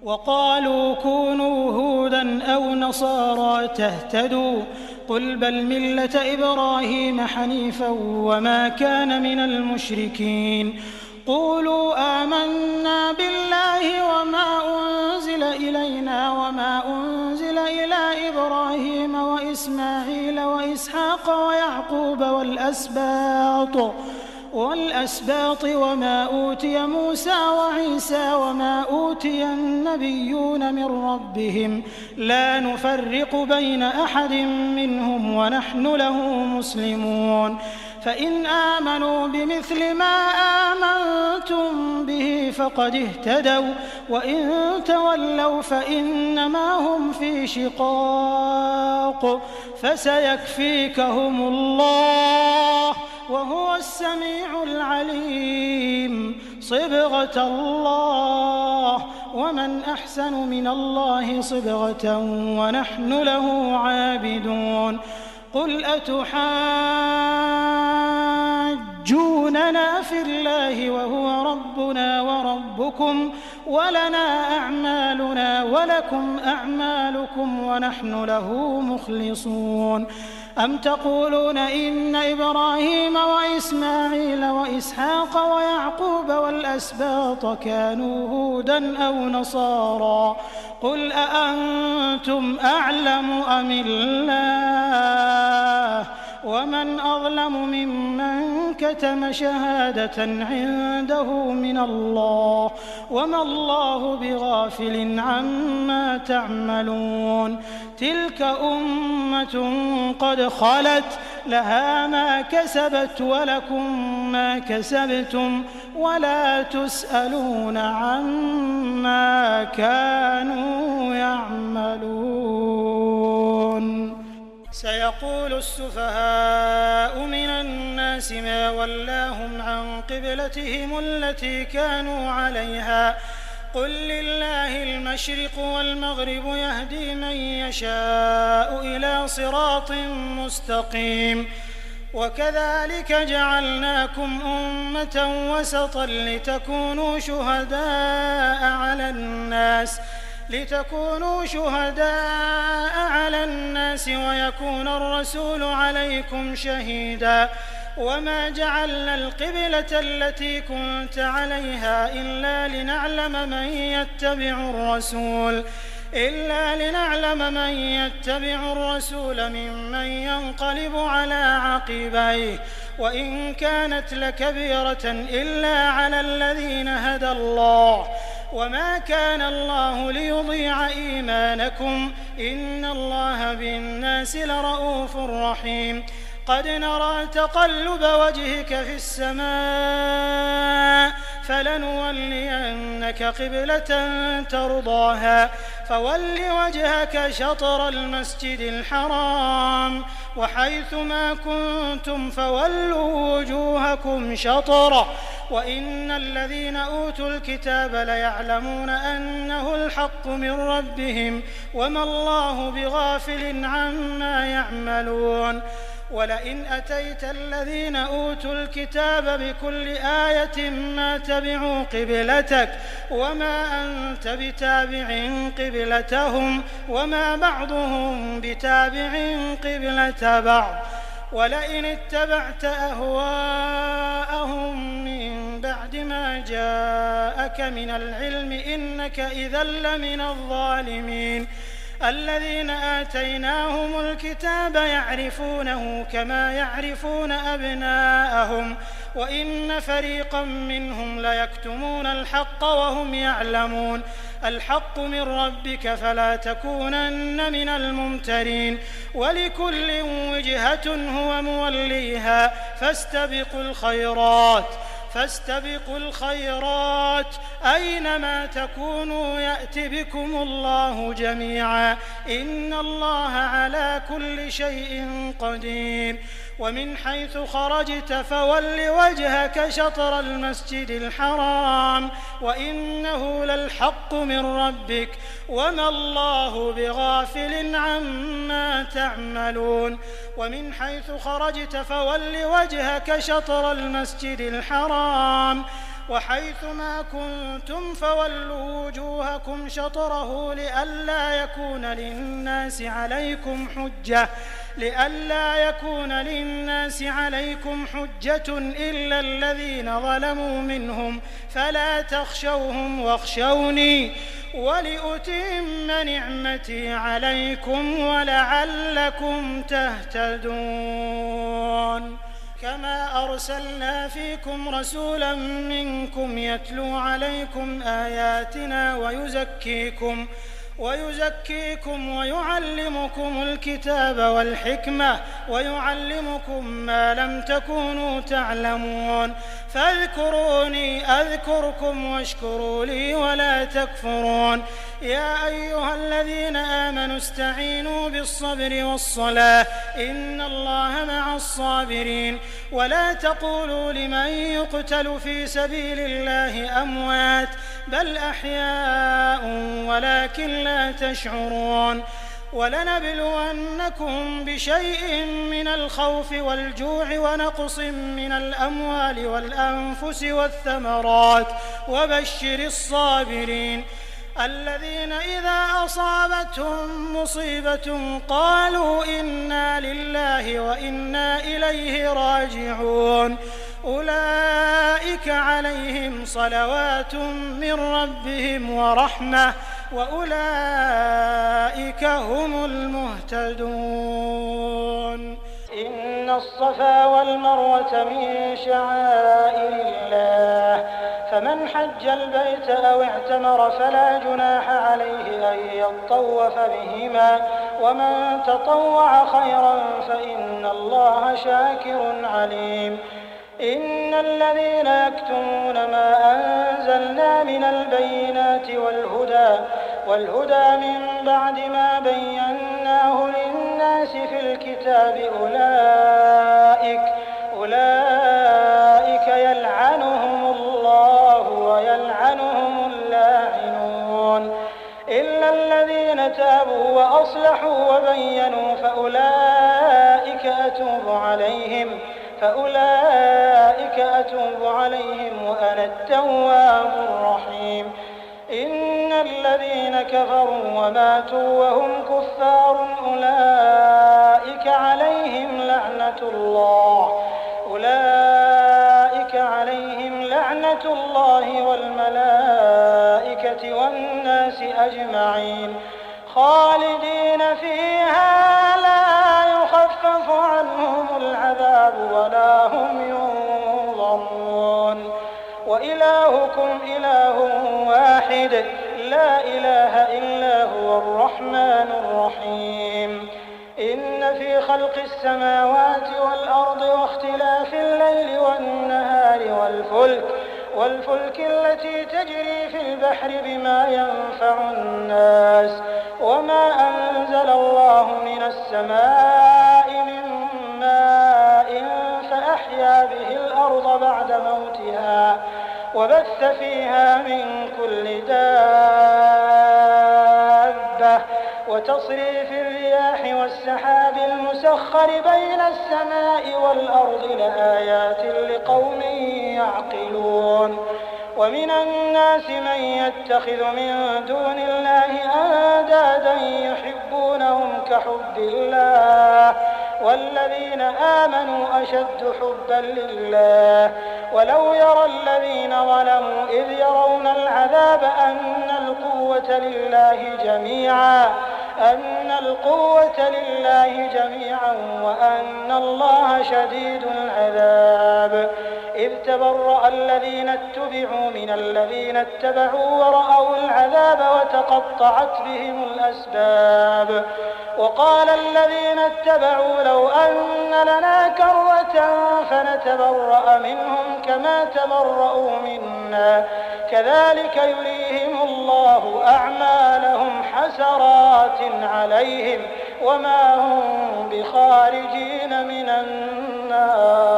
وقالوا كونوا هودا أو نصارى تهتدوا قل بل ملة إبراهيم حنيفا وما كان من المشركين. قولوا آمنا بالله وما أنزل إلينا وما أنزل إلى إبراهيم وإسماعيل وإسحاق ويعقوب والأسباط وما أوتي موسى وعيسى وما أوتي النبيون من ربهم لا نفرق بين أحد منهم ونحن له مسلمون فإن آمنوا بمثل ما آمنتم به فقد اهتدوا وإن تولوا فإنما هم في شقاق فسيكفيكهم الله وهو السميع العليم صبغة الله ومن أحسن من الله صبغة ونحن له عابدون قل أتحاجوننا في الله وهو ربنا وربكم ولنا أعمالنا ولكم أعمالكم ونحن له مخلصون أم تقولون إن إبراهيم وإسماعيل وإسحاق ويعقوب والأسباط كانوا هودا أو نصارى قل أأنتم أعلم أم الله ومن أظلم ممن كتم شهادة عنده من الله وما الله بغافل عما تعملون تلك أمة قد خلت لها ما كسبت ولكم ما كسبتم ولا تسألون عما كانوا يعملون سيقول السفهاء من الناس ما ولاهم عن قبلتهم التي كانوا عليها قل لله المشرق والمغرب يهدي من يشاء إلى صراط مستقيم وكذلك جعلناكم أمة وسطا لتكونوا شهداء على الناس ويكون الرسول عليكم شهيدا وما جعلنا القبلة التي كنت عليها إلا لنعلم من يتبع الرسول ممن ينقلب على عقبيه وإن كانت لكبيرة إلا على الذين هدى الله وما كان الله ليضيع إيمانكم إن الله بالناس لرؤوف رحيم قد نرى تقلب وجهك في السماء فلنولينك قبلة ترضاها فول وجهك شطر المسجد الحرام وحيث ما كنتم فولوا وجوهكم شطره وإن الذين أوتوا الكتاب ليعلمون أنه الحق من ربهم وما الله بغافل عما يعملون ولئن أتيت الذين أوتوا الكتاب بكل آية ما تبعوا قبلتك وما أنت بتابع قبلتهم وما بعضهم بتابع قبلة بعض ولئن اتبعت أهواءهم من بعد ما جاءك من العلم إنك إذا لمن الظالمين الذين آتيناهم الكتاب يعرفونه كما يعرفون أبناءهم وإن فريقا منهم ليكتمون الحق وهم يعلمون الحق من ربك فلا تكونن من الممترين ولكل وجهة هو موليها فاستبقوا الخيرات أينما تكونوا يأت بكم الله جميعا إن الله على كل شيء قدير ومن حيث خرجت فول وجهك شطر المسجد الحرام وإنه للحق من ربك وما الله بغافل عما تعملون ومن حيث خرجت فول وجهك شطر المسجد الحرام وحيث ما كنتم فولوا وجوهكم شطره لئلا يكون للناس عليكم حجة لئلا يكون للناس عليكم حجة إلا الذين ظلموا منهم فلا تخشوهم واخشوني ولأتم نعمتي عليكم ولعلكم تهتدون كما أرسلنا فيكم رسولا منكم يتلو عليكم آياتنا ويزكيكم ويعلمكم الكتاب والحكمة ويعلمكم ما لم تكونوا تعلمون فاذكروني أذكركم واشكروا لي ولا تكفرون يا أيها الذين آمنوا استعينوا بالصبر والصلاة إن الله مع الصابرين ولا تقولوا لمن يقتل في سبيل الله أموات بل أحياء ولكن لا تشعرون ولنبلونكم بشيء من الخوف والجوع ونقص من الأموال والأنفس والثمرات وبشر الصابرين الذين إذا أصابتهم مصيبة قالوا إنا لله وإنا إليه راجعون أولئك عليهم صلوات من ربهم ورحمة وأولئك هم المهتدون إن الصفا والمروة من شعائر الله فمن حج البيت أو اعتمر فلا جناح عليه أن يطوف بهما ومن تطوع خيرا فإن الله شاكر عليم إن الذين يكتمون ما أنزلنا من البينات والهدى من بعد ما بيناه للناس في الكتاب أولئك يلعنهم الله ويلعنهم اللاعنون إلا الذين تابوا وأصلحوا وبينوا فأولئك أتوب عليهم وأنا التواب الرحيم إن الذين كفروا وماتوا وهم كفار أولئك عليهم لعنة الله والملائكة والناس أجمعين خالدين فيها لا يخفف عنهم العذاب ولا هم ينظرون وإلهكم إله واحد لا إله إلا هو الرحمن الرحيم إن في خلق السماوات والأرض واختلاف الليل والنهار والفلك التي تجري في البحر بما ينفع الناس وما أنزل الله من السماء من ماء فأحيا به الأرض بعد موتها وبث فيها من كل دابة وتصريف الرياح والسحاب المسخر بين السماء والأرض لآيات لقوم يعقلون ومن الناس من يتخذ من دون الله أندادا يحبونهم كحب الله والذين آمنوا أشد حبا لله ولو يرى الذين ظلموا إذ يرون العذاب أن القوة لله جميعا وأن الله شديد العذاب إذ تبرأ الذين اتبعوا من الذين اتبعوا ورأوا العذاب وتقطعت بهم الأسباب وقال الذين اتبعوا لو أن لنا كرة فنتبرأ منهم كما تبرأوا منا كذلك يريهم الله أعمالهم حسرات عليهم وما هم بخارجين من النار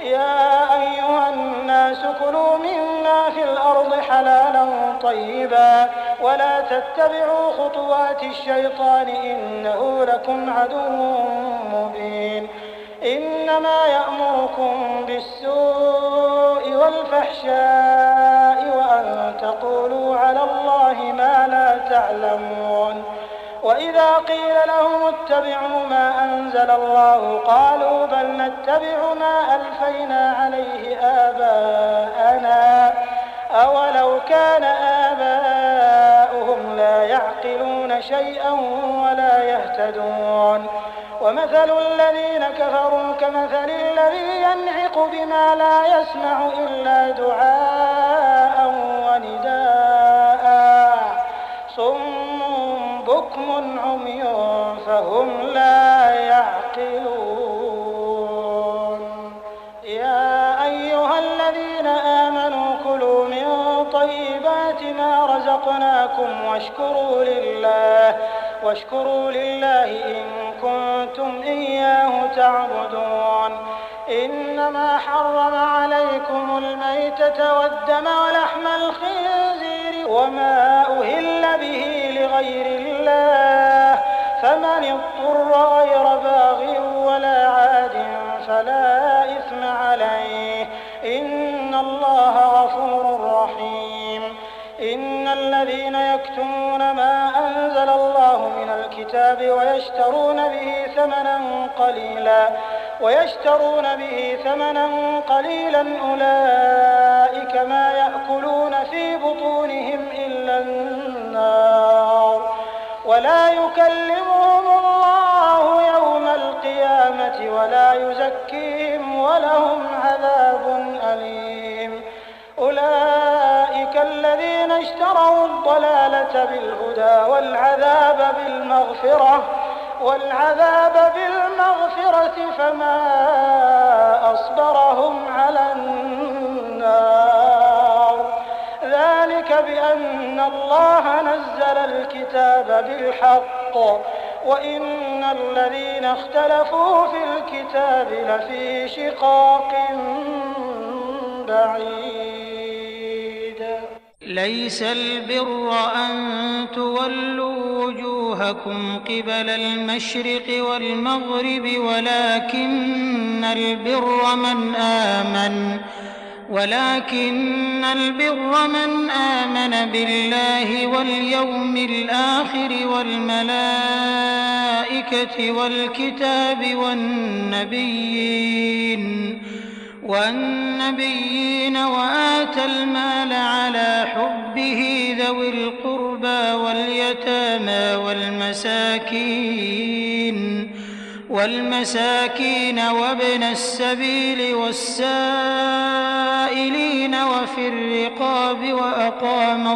يا أيها الناس كلوا مما في الأرض حلالا طيبا ولا تتبعوا خطوات الشيطان إنه لكم عدو مبين إنما يأمركم بالسوء والفحشاء وأن تقولوا على الله ما لا تعلمون وإذا قيل لهم اتبعوا ما أنزل الله قالوا بل نتبع ما ألفينا عليه آباءنا أولو كان آباؤهم لا يعقلون شيئا ولا يهتدون ومثل الذين كفروا كمثل الذي ينعق بما لا يسمع إلا دعاء ونداء صم بكم عمي فهم لا يعقلون يا أيها الذين آمنوا كلوا من طيبات ما رزقناكم واشكروا لله إن كنتم إياه تعبدون إنما حرم عليكم الميتة والدم ولحم الخنزير وما أهل به لغير الله فمن اضطر غير باغ ولا عاد فلا إثم عليه إن الله غفور رحيم إن الذين يكتمون ما أنزل الله من الكتاب ويشترون به ثمنا قليلا أولئك ما يأكلون في بطونهم إلا النار ولا يكلمهم الله يوم القيامة ولا يزكيهم ولهم عذاب أليم أولئك الذين اشتروا الضلالة بالهدى والعذاب بالمغفرة فما أصبرهم على النار ذلك بأن الله نزل الكتاب بالحق وإن الذين اختلفوا في الكتاب لفي شقاق بعيد ليس البر أن تولوا وجوهكم قبل المشرق والمغرب ولكن البر من آمن بالله واليوم الآخر والملائكة والكتاب والنبيين وآتى المال على حبه ذوي القربى واليتامى والمساكين وابن السبيل والسائلين وفي الرقاب وأقام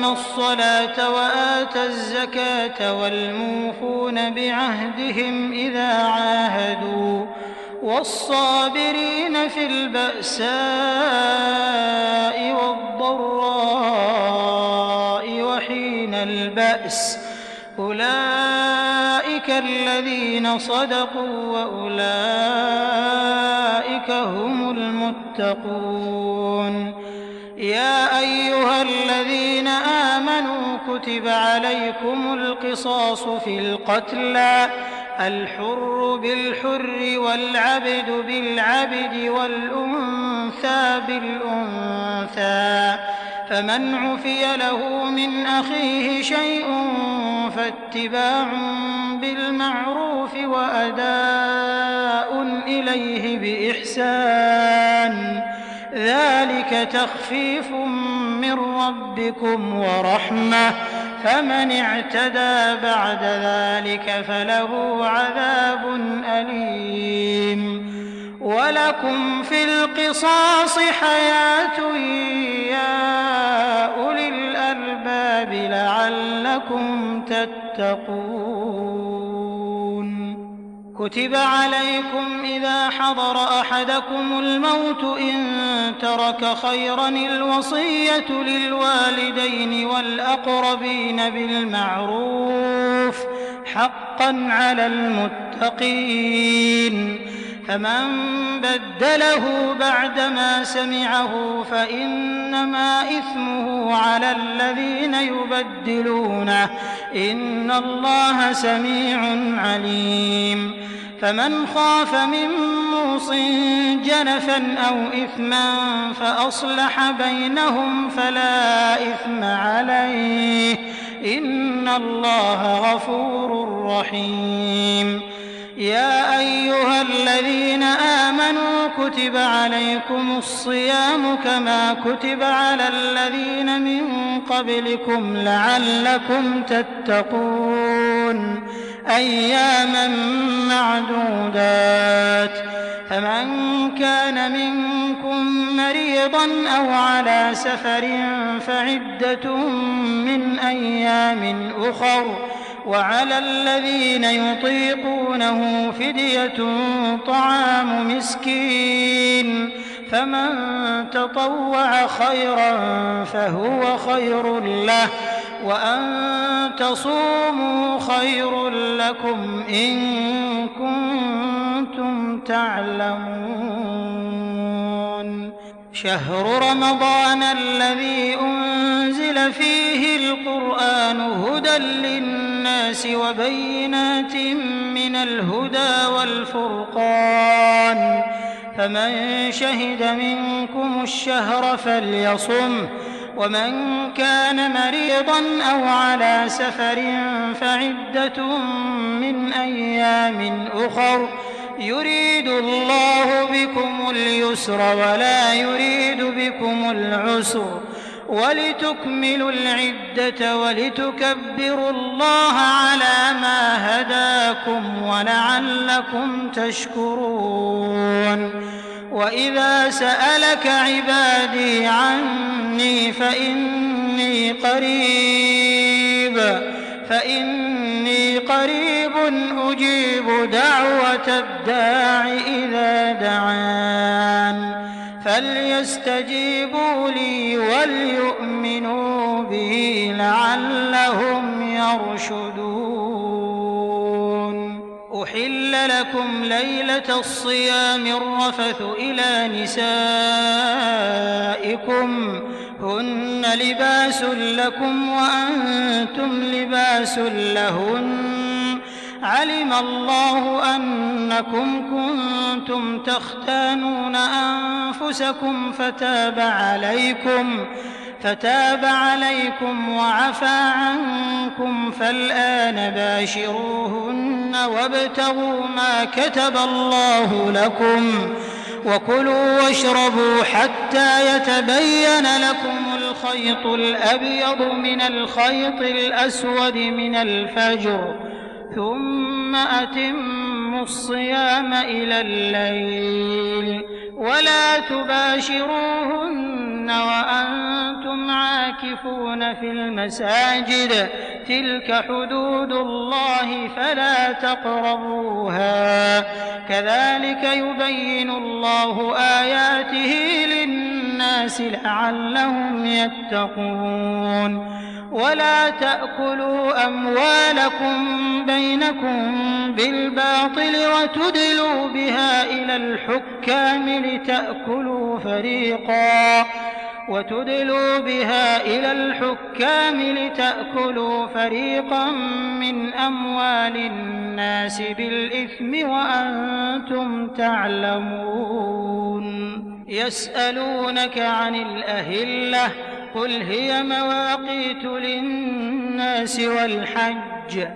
الصلاة وآتى الزكاة والموفون بعهدهم إذا عاهدوا والصابرين في البأساء والضراء وحين البأس أولئك الذين صدقوا وأولئك هم المتقون يا أيها الذين آمنوا كتب عليكم القصاص في القتلى الحر بالحر والعبد بالعبد والأنثى بالأنثى فمن عفي له من أخيه شيء فاتباع بالمعروف وأداء إليه بإحسان ذلك تخفيف من ربكم ورحمة فمن اعتدى بعد ذلك فله عذاب أليم ولكم في القصاص حياة يا أولي الألباب لعلكم تتقون كتب عليكم إذا حضر أحدكم الموت إن ترك خيرا الوصية للوالدين والأقربين بالمعروف حقا على المتقين فمن بدله بعدما سمعه فإنما إثمه على الذين يبدلونه إن الله سميع عليم فمن خاف من موص جنفا أو إثما فأصلح بينهم فلا إثم عليه إن الله غفور رحيم. يا أيها الذين آمنوا كتب عليكم الصيام كما كتب على الذين من قبلكم لعلكم تتقون أياما معدودات. فمن كان منكم مريضا أو على سفر فعدة من أيام أخر، وعلى الذين يطيقونه فدية طعام مسكين، فمن تطوع خيرا فهو خير له، وأن تصوموا خير لكم إن كنتم تعلمون. شهر رمضان الذي أنزل فيه القرآن هدى للناس وبينات من الهدى والفرقان، فمن شهد منكم الشهر فليصمه، ومن كان مريضا أو على سفر فعدة من أيام أخر، يريد الله بكم اليسر ولا يريد بكم العسر، ولتكملوا العدة ولتكبروا الله على ما هداكم ولعلكم تشكرون. وإذا سألك عبادي عني فإني قريب أجيب دعوة الداع إذا دعان، فليستجيبوا لي وليؤمنوا بي لعلهم يرشدون. أحل لكم ليلة الصيام الرفث إلى نسائكم هن لباس لكم وأنتم لباس لهن، علم الله أنكم كنتم تختانون أنفسكم فتاب عليكم وعفى عنكم، فالآن باشروهن وابتغوا ما كتب الله لكم، وكلوا واشربوا حتى يتبين لكم الخيط الأبيض من الخيط الأسود من الفجر، ثم أتموا الصيام إلى الليل، ولا تباشروهن وأنتم عاكفون في المساجد، تلك حدود الله فلا تقربوها، كذلك يبين الله آياته للناس لعلهم يتقون. ولا تأكلوا أموالكم بينكم بالباطل وتدلوا بها إلى الحكام لتأكلوا فريقا من أموال الناس بالإثم وأنتم تعلمون. يسألونك عن الأهلة قل هي مواقيت للناس والحج،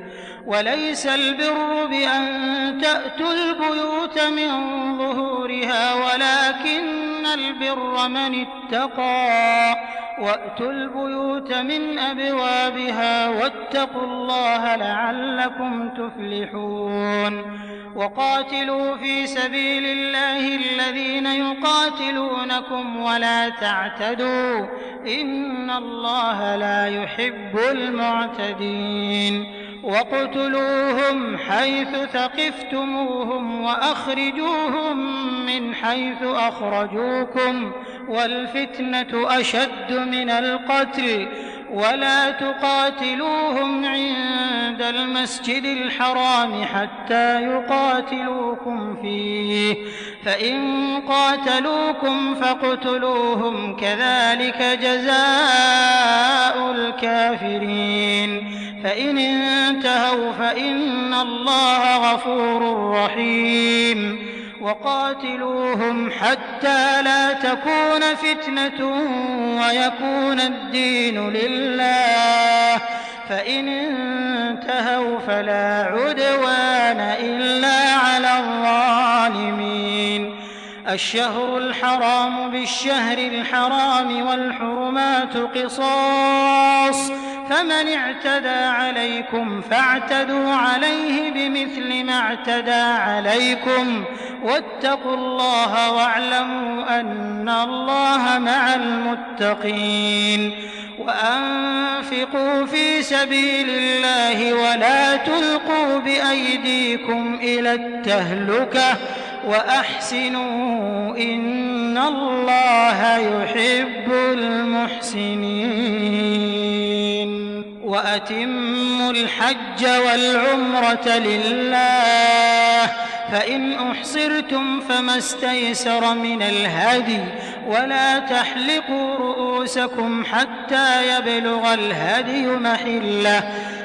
وليس البر بأن تأتوا البيوت من ظهورها ولكن البر من اتقى، وأتوا البيوت من أبوابها واتقوا الله لعلكم تفلحون. وقاتلوا في سبيل الله الذين يقاتلونكم ولا تعتدوا إن الله لا يحب المعتدين. واقتلوهم حيث ثقفتموهم وأخرجوهم من حيث أخرجوكم، والفتنة أشد من القتل، ولا تقاتلوهم عند المسجد الحرام حتى يقاتلوكم فيه، فإن قاتلوكم فاقتلوهم، كذلك جزاء الكافرين. فإن انتهوا فإن الله غفور رحيم. وقاتلوهم حتى لا تكون فتنة ويكون الدين لله، فإن انتهوا فلا عدوان إلا على الظالمين. الشهر الحرام بالشهر الحرام والحرمات قصاص، فمن اعتدى عليكم فاعتدوا عليه بمثل ما اعتدى عليكم، واتقوا الله واعلموا أن الله مع المتقين. وأنفقوا في سبيل الله ولا تلقوا بأيديكم إلى التهلكة وأحسنوا إن الله يحب المحسنين. وأتموا الحج والعمرة لله، فإن أحصرتم فما استيسر من الهدي، ولا تحلقوا رؤوسكم حتى يبلغ الهدي محله،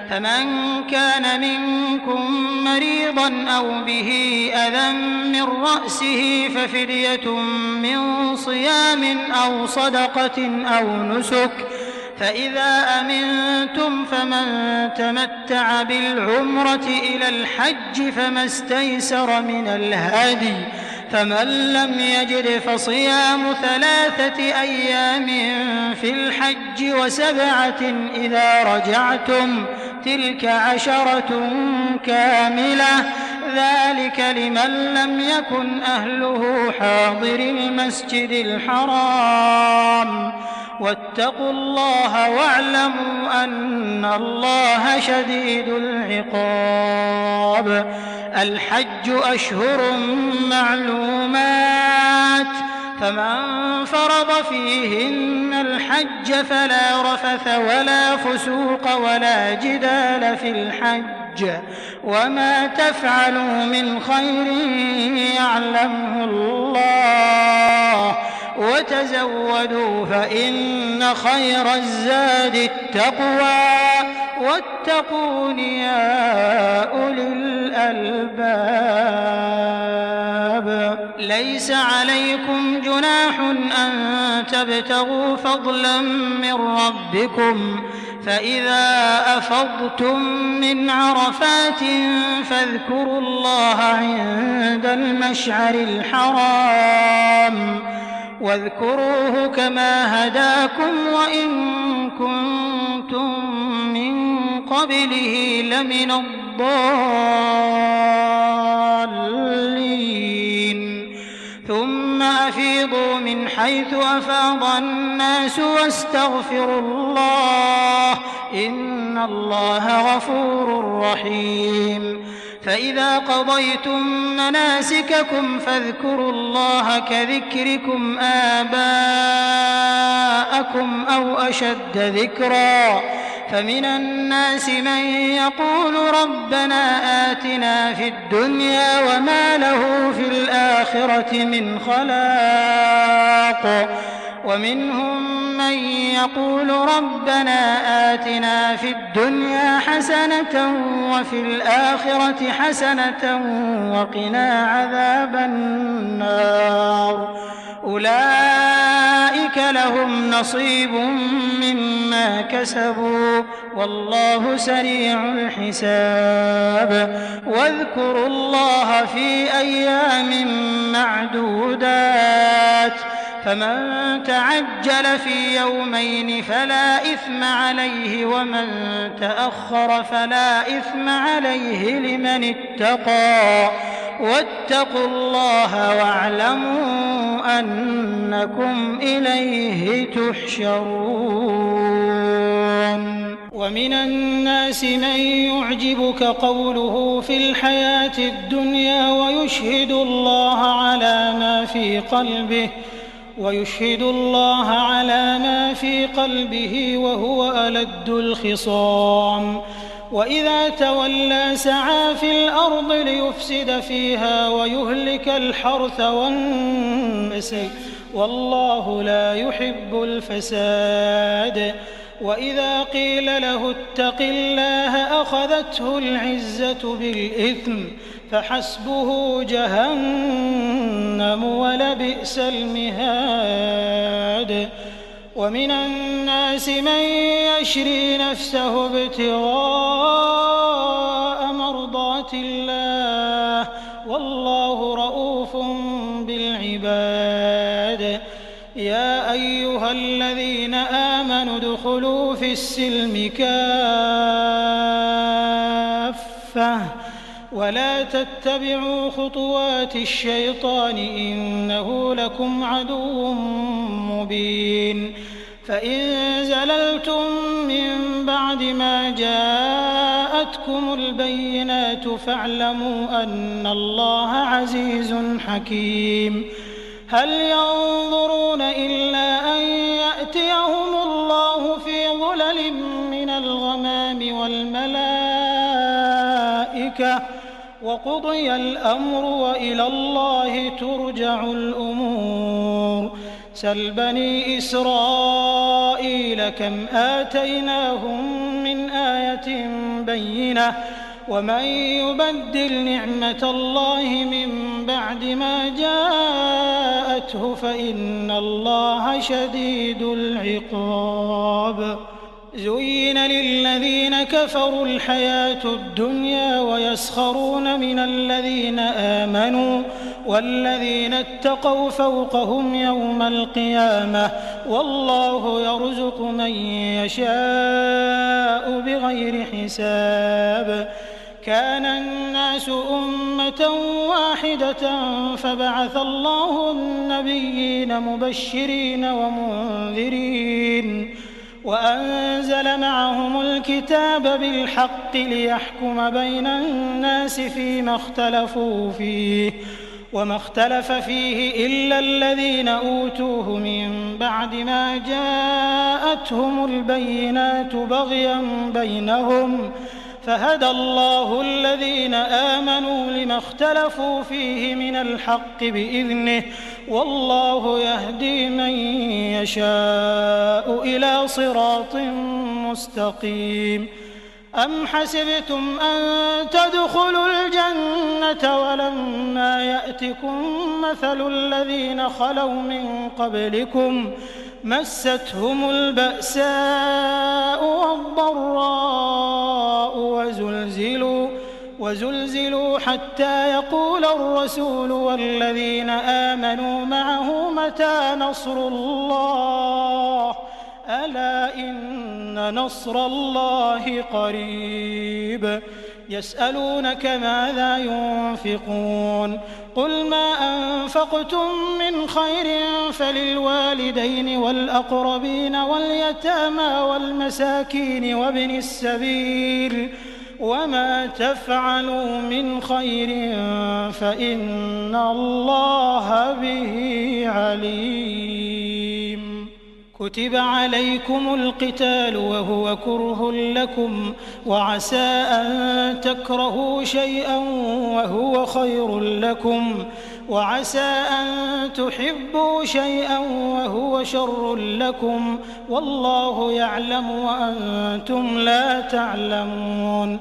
فمن كان منكم مريضا أو به أذى من رأسه ففدية من صيام أو صدقة أو نسك، فإذا أمنتم فمن تمتع بالعمرة إلى الحج فما استيسر من الهدي، فمن لم يجد فصيام 3 أيام في الحج و7 إذا رجعتم، تلك 10 كاملة، ذلك لمن لم يكن أهله حاضر المسجد الحرام. واتقوا الله واعلموا أن الله شديد العقاب. الحج أشهر معلومات، فمن فرض فيهن الحج فلا رفث ولا فسوق ولا جدال في الحج، وما تفعلوا من خير يعلمه الله، وتزودوا فإن خير الزاد التقوى، واتقون يا أولي الألباب. ليس عليكم جناح أن تبتغوا فضلا من ربكم، فإذا أفضتم من عرفات فاذكروا الله عند المشعر الحرام، واذكروه كما هداكم وإن كنتم من قبله لمن الضالين. ثم أفيضوا من حيث أفاض الناس واستغفروا الله إن الله غفور رحيم. فإذا قضيتم مناسككم فاذكروا الله كذكركم آباءكم أو أشد ذكرا، فمن الناس من يقول ربنا آتنا في الدنيا وما له في الآخرة من خلاق، ومنهم من يقول ربنا آتنا في الدنيا حسنة وفي الآخرة حسنة وقنا عذاب النار. أولئك لهم نصيب مما كسبوا والله سريع الحساب. واذكروا الله في أيام معدودات، فمن تعجل في يومين فلا إثم عليه، ومن تأخر فلا إثم عليه لمن اتقى. واتقوا الله واعلموا أنكم إليه تحشرون. ومن الناس من يعجبك قوله في الحياة الدنيا ويشهد الله على ما في قلبه وهو ألد الخصام. وإذا تولى سعى في الأرض ليفسد فيها ويهلك الحرث والنسل والله لا يحب الفساد. وإذا قيل له اتق الله أخذته العزة بالإثم فحسبه جهنم ولبئس المهاد. ومن الناس من يشري نفسه ابتغاء مرضات الله والله رءوف بالعباد. يا أيها الذين آمنوا ادخلوا في السلم كافة ولا تتبعوا خطوات الشيطان إنه لكم عدو مبين. فإن زللتم من بعد ما جاءتكم البينات فاعلموا أن الله عزيز حكيم. هل ينظرون إلا أن يأتيهم الله في ظلل من الغمام والملائكة وقضي الأمر وإلى الله ترجع الأمور. سل بني إسرائيل كم آتيناهم من آية بينة ومن يبدل نعمة الله من بعد ما جاءته فإن الله شديد العقاب. زين للذين كفروا الحياة الدنيا ويسخرون من الذين آمنوا والذين اتقوا فوقهم يوم القيامة والله يرزق من يشاء بغير حساب. كان الناس أمة واحدة فبعث الله النبيين مبشرين ومنذرين وأنزل معهم الكتاب بالحق ليحكم بين الناس فيما اختلفوا فيه وما اختلف فيه إلا الذين أوتوه من بعد ما جاءتهم البينات بغيا بينهم فهدى الله الذين آمنوا لما اختلفوا فيه من الحق بإذنه والله يهدي من يشاء إلى صراط مستقيم. أم حسبتم أن تدخلوا الجنة ولما يأتكم مثل الذين خلوا من قبلكم مستهم البأساء والضراء وزلزلوا حتى يقول الرسول والذين آمنوا معه متى نصر الله ألا إن نصر الله قريب. يسألونك ماذا ينفقون قل ما أنفقتم من خير فللوالدين والأقربين واليتامى والمساكين وابن السبيل وما تفعلوا من خير فإن الله به عليم. كتب عليكم القتال وهو كره لكم وعسى أن تكرهوا شيئا وهو خير لكم وعسى أن تحبوا شيئا وهو شر لكم والله يعلم وأنتم لا تعلمون.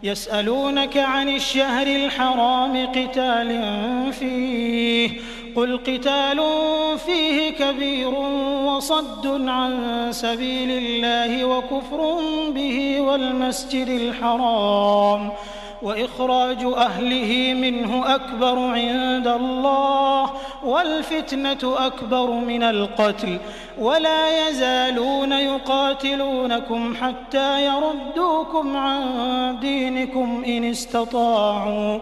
يسألونك عن الشهر الحرام قتال فيه قل قتال فيه كبير وصد عن سبيل الله وكفر به والمسجد الحرام وإخراج أهله منه أكبر عند الله والفتنة أكبر من القتل ولا يزالون يقاتلونكم حتى يردوكم عن دينكم إن استطاعوا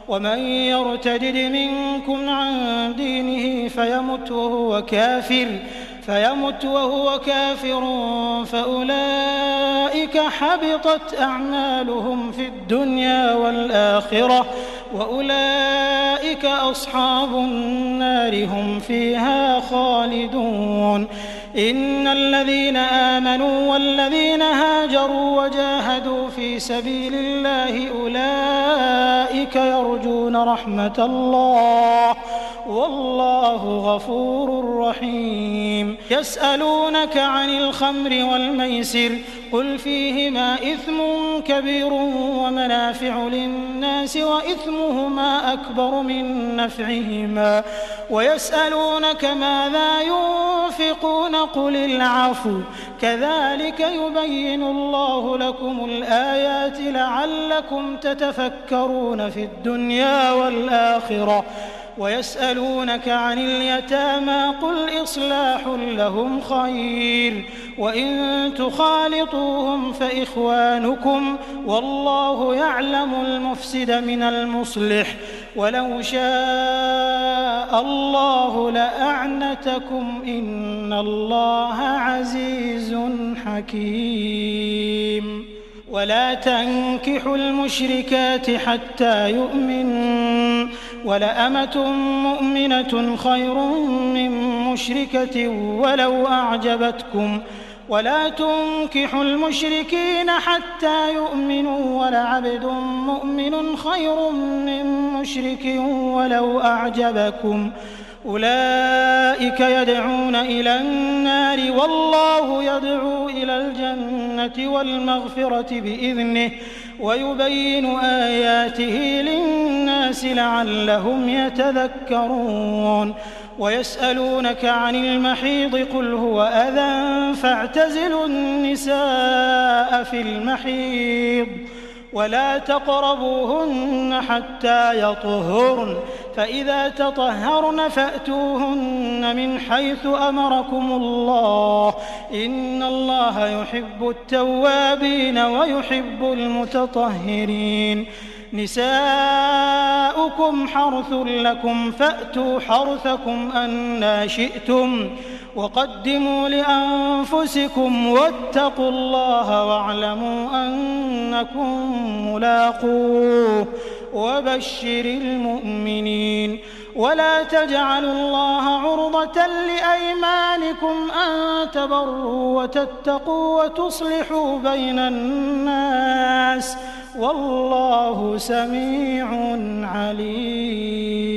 ومن يرتدد منكم عن دينه فيمت وهو كافر فأولئك حبطت أعمالهم في الدنيا والآخرة وأولئك أصحاب النار هم فيها خالدون. إن الذين آمنوا والذين هاجروا وجاهدوا في سبيل الله أولئك يرجون رحمة الله والله غفور رحيم. يسألونك عن الخمر والميسر قل فيهما إثم كبير ومنافع للناس وإثمهما أكبر من نفعهما ويسألونك ماذا ينفقون قل العفو كذلك يبين الله لكم الآيات لعلكم تتفكرون في الدنيا والآخرة. ويسألونك عن اليتامى قل إصلاح لهم خير وإن تخالطوهم فإخوانكم والله يعلم المفسد من المصلح ولو شاء الله لأعنتكم إن الله عزيز حكيم. ولا تنكحوا المشركات حتى يؤمنوا ولأمة مؤمنة خير من مشركة ولو أعجبتكم ولا تنكحوا المشركين حتى يؤمنوا ولعبد مؤمن خير من مشرك ولو أعجبكم أولئك يدعون إلى النار والله يدعو إلى الجنة والمغفرة بإذنه ويبين آياته للناس لعلهم يتذكرون. ويسألونك عن المحيض قل هو أذى فاعتزلوا النساء في المحيض ولا تقربوهن حتى يطهرن فإذا تطهرن فأتوهن من حيث أمركم الله إن الله يحب التوابين ويحب المتطهرين. نساؤكم حرث لكم فأتوا حرثكم أنى شئتم وقدموا لأنفسكم واتقوا الله واعلموا أنكم ملاقوه وبشر المؤمنين. ولا تجعلوا الله عرضة لأيمانكم أن تبروا وتتقوا وتصلحوا بين الناس والله سميع عليم.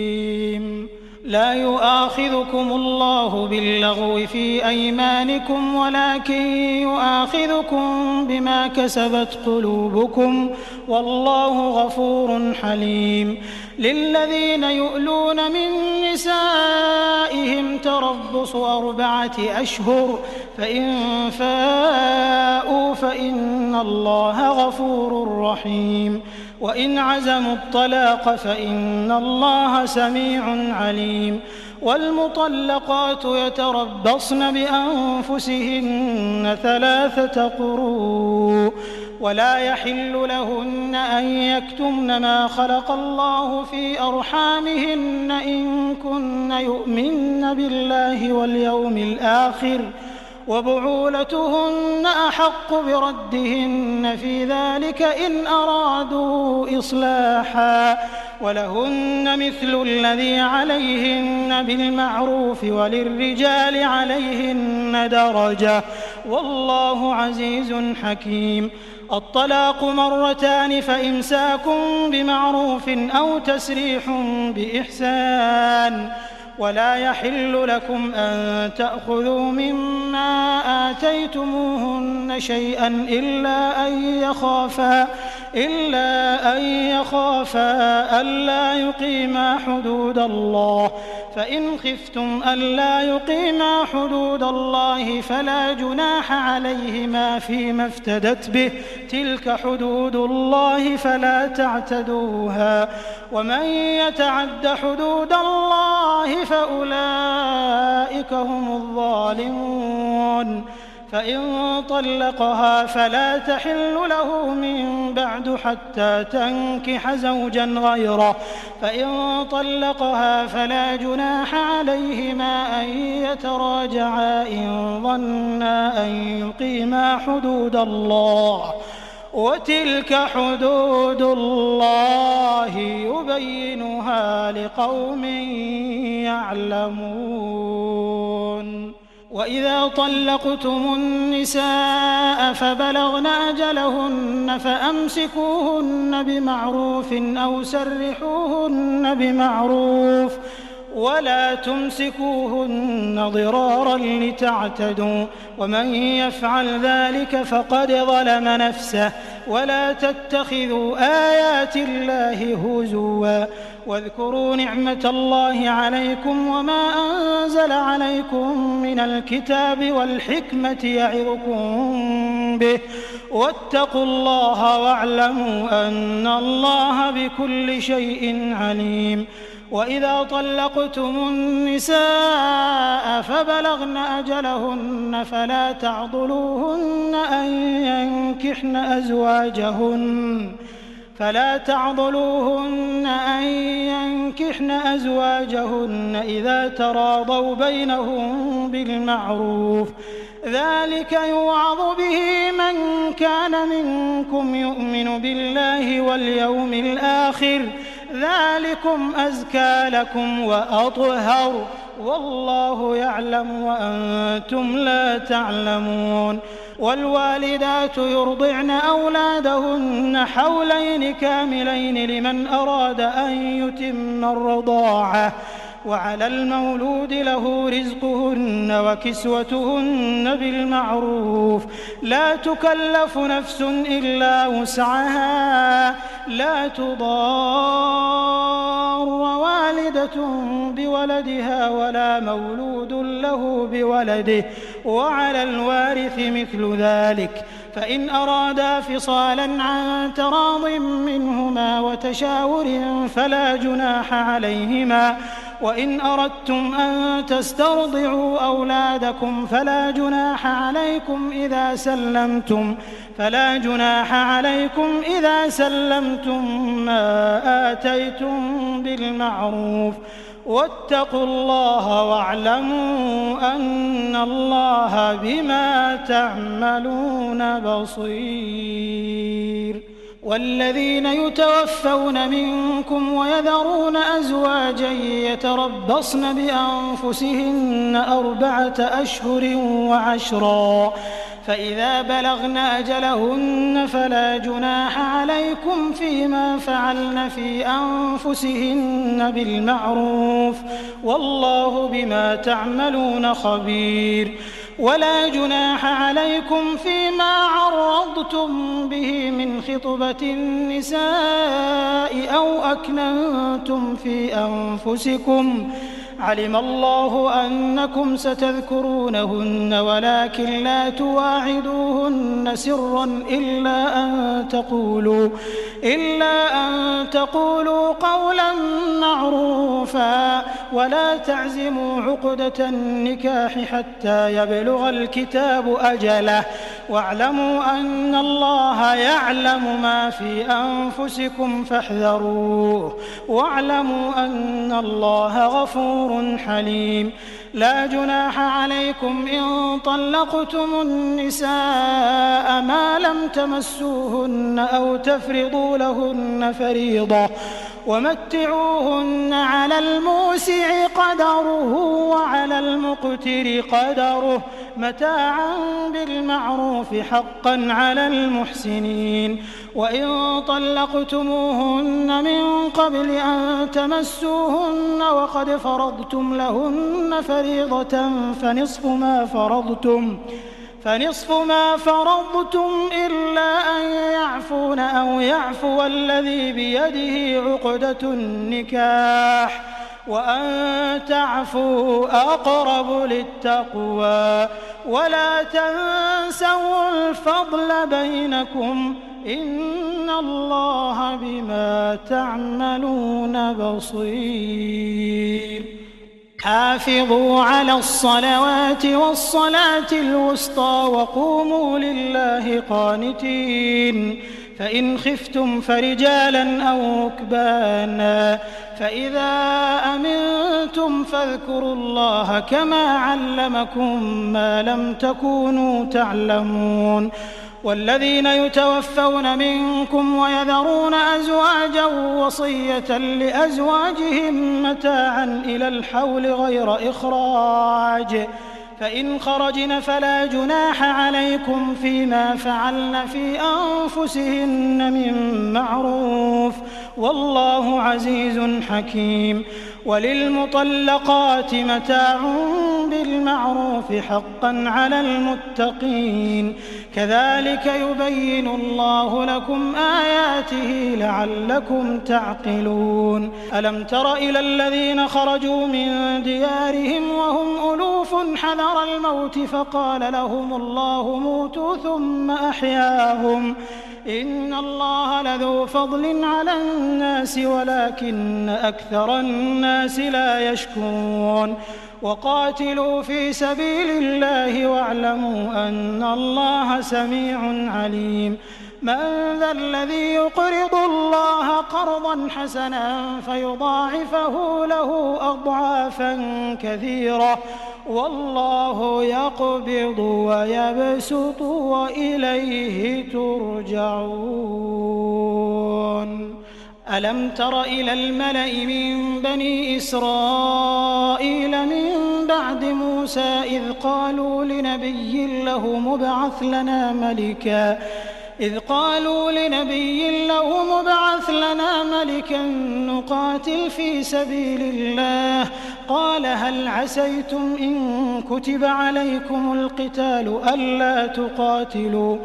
لا يؤاخذكم الله باللغو في أيمانكم ولكن يؤاخذكم بما كسبت قلوبكم والله غفور حليم. للذين يؤلون من نسائهم تربص 4 أشهر فإن فاءوا فإن الله غفور رحيم. وإن عزموا الطلاق فإن الله سميع عليم. والمطلقات يتربصن بأنفسهن 3 قروء ولا يحل لهن أن يكتمن ما خلق الله في أرحامهن إن كن يؤمن بالله واليوم الآخر وبعولتهن أحق بردهن في ذلك إن أرادوا إصلاحا ولهن مثل الذي عليهن بالمعروف وللرجال عليهن درجة والله عزيز حكيم. الطلاق 2 فإمساك بمعروف أو تسريح بإحسان ولا يحل لكم أن تأخذوا مما آتيتموهن شيئا إلا أن يخافا ألا يقيما حدود الله فإن خفتم ألا يقيما حدود الله فلا جناح عليهما فيما افتدت به تلك حدود الله فلا تعتدوها ومن يتعد حدود الله فأولئك هم الظالمون. فإن طلقها فلا تحل له من بعد حتى تنكح زوجا غيره فإن طلقها فلا جناح عليهما أن يتراجعا إن ظنا أن يقيما حدود الله وتلك حدود الله يبينها لقوم يعلمون. وإذا طلقتم النساء فبلغن أجلهن فأمسكوهن بمعروف أو سرحوهن بمعروف ولا تمسكوهن ضرارا لتعتدوا ومن يفعل ذلك فقد ظلم نفسه ولا تتخذوا آيات الله هزوا واذكروا نعمة الله عليكم وما أنزل عليكم من الكتاب والحكمة يعظكم به واتقوا الله واعلموا أن الله بكل شيء عليم. وإذا طلقتم النساء فبلغن أجلهن فلا تعضلوهن أن ينكحن أزواجهن إذا تراضوا بينهم بالمعروف ذلك يوعظ به من كان منكم يؤمن بالله واليوم الآخر ذلكم أزكى لكم وأطهر والله يعلم وأنتم لا تعلمون. والوالدات يرضعن أولادهن حولين كاملين لمن أراد أن يتم الرضاعة وعلى المولود له رزقهن وكسوتهن بالمعروف لا تكلف نفس إلا وسعها لا تضار والدة بولدها ولا مولود له بولده وعلى الوارث مثل ذلك فإن أرادا فصالا عن تراض منهما وتشاور فلا جناح عليهما وإن أردتم أن تسترضعوا أولادكم فلا جناح عليكم إذا سلمتم ما آتيتم بالمعروف واتقوا الله واعلموا أن الله بما تعملون بصير. والذين يتوفون منكم ويذرون أزواجا يتربصن بأنفسهن 4 أشهر وعشرا فإذا بلغن أجلهن فلا جناح عليكم فيما فعلن في أنفسهن بالمعروف والله بما تعملون خبير. ولا جناح عليكم فيما عرضتم به من خطبة النساء أو أكننتم في أنفسكم علم الله أنكم ستذكرونهن ولكن لا تواعدوهن سرا إلا أن تقولوا قولا معروفا ولا تعزموا عقدة النكاح حتى يبلغ الكتاب أجله واعلموا أن الله يعلم ما في أنفسكم فاحذروه واعلموا أن الله غفور حليم. لا جناح عليكم إن طلقتم النساء ما لم تمسوهن أو تفرضوا لهن فريضة ومتعوهن على الموسع قدره وعلى المقتر قدره متاعا بالمعروف حقا على المحسنين. وإن طلقتموهن من قبل أن تمسوهن وقد فرضتم لهن فريضة فنصف ما فرضتم إلا أن يعفون أو يعفو الذي بيده عقدة النكاح وأن تعفوا أقرب للتقوى ولا تنسوا الفضل بينكم إن الله بما تعملون بصير. حافظوا على الصلوات والصلاة الوسطى وقوموا لله قانتين فإن خفتم فرجالا أو ركبانا فإذا أمنتم فاذكروا الله كما علمكم ما لم تكونوا تعلمون. والذين يتوفون منكم ويذرون أزواجا وصية لأزواجهم متاعا إلى الحول غير إخراج فإن خرجن فلا جناح عليكم فيما فعلن في أنفسهن من معروف والله عزيز حكيم. وللمطلقات متاع بالمعروف حقا على المتقين كذلك يبين الله لكم آياته لعلكم تعقلون ألم تر إلى الذين خرجوا من ديارهم وهم ألوف حذر الموت فقال لهم الله موتوا ثم أحياهم إن الله لذو فضل على الناس ولكن أكثر الناس لا يشكرون وقاتلوا في سبيل الله واعلموا أن الله سميع عليم من ذا الذي يقرض الله قرضا حسنا فيضاعفه له أضعافا كثيرة والله يقبض ويبسط وإليه ترجعون ألم تر إلى الملأ من بني إسرائيل من بعد موسى إذ قالوا لنبي له مبعث لنا ملكا نقاتل في سبيل الله قال هل عسيتم إن كتب عليكم القتال ألا تقاتلوا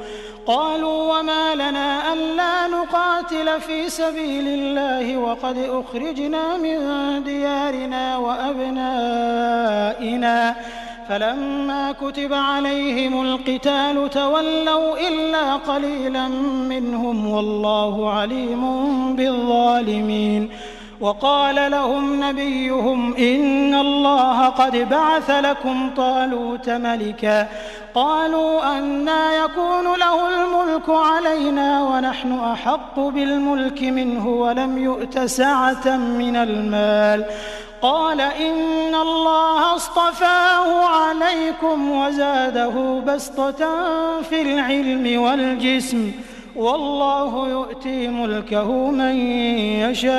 قالوا وما لنا ألا نقاتل في سبيل الله وقد أخرجنا من ديارنا وأبنائنا فلما كتب عليهم القتال تولوا إلا قليلا منهم والله عليم بالظالمين وقال لهم نبيهم إن الله قد بعث لكم طالوت ملكا قالوا أنى يكون له الملك علينا ونحن أحق بالملك منه ولم يؤت سعة من المال قال إن الله اصطفاه عليكم وزاده بسطة في العلم والجسم والله يؤتي ملكه من يشاء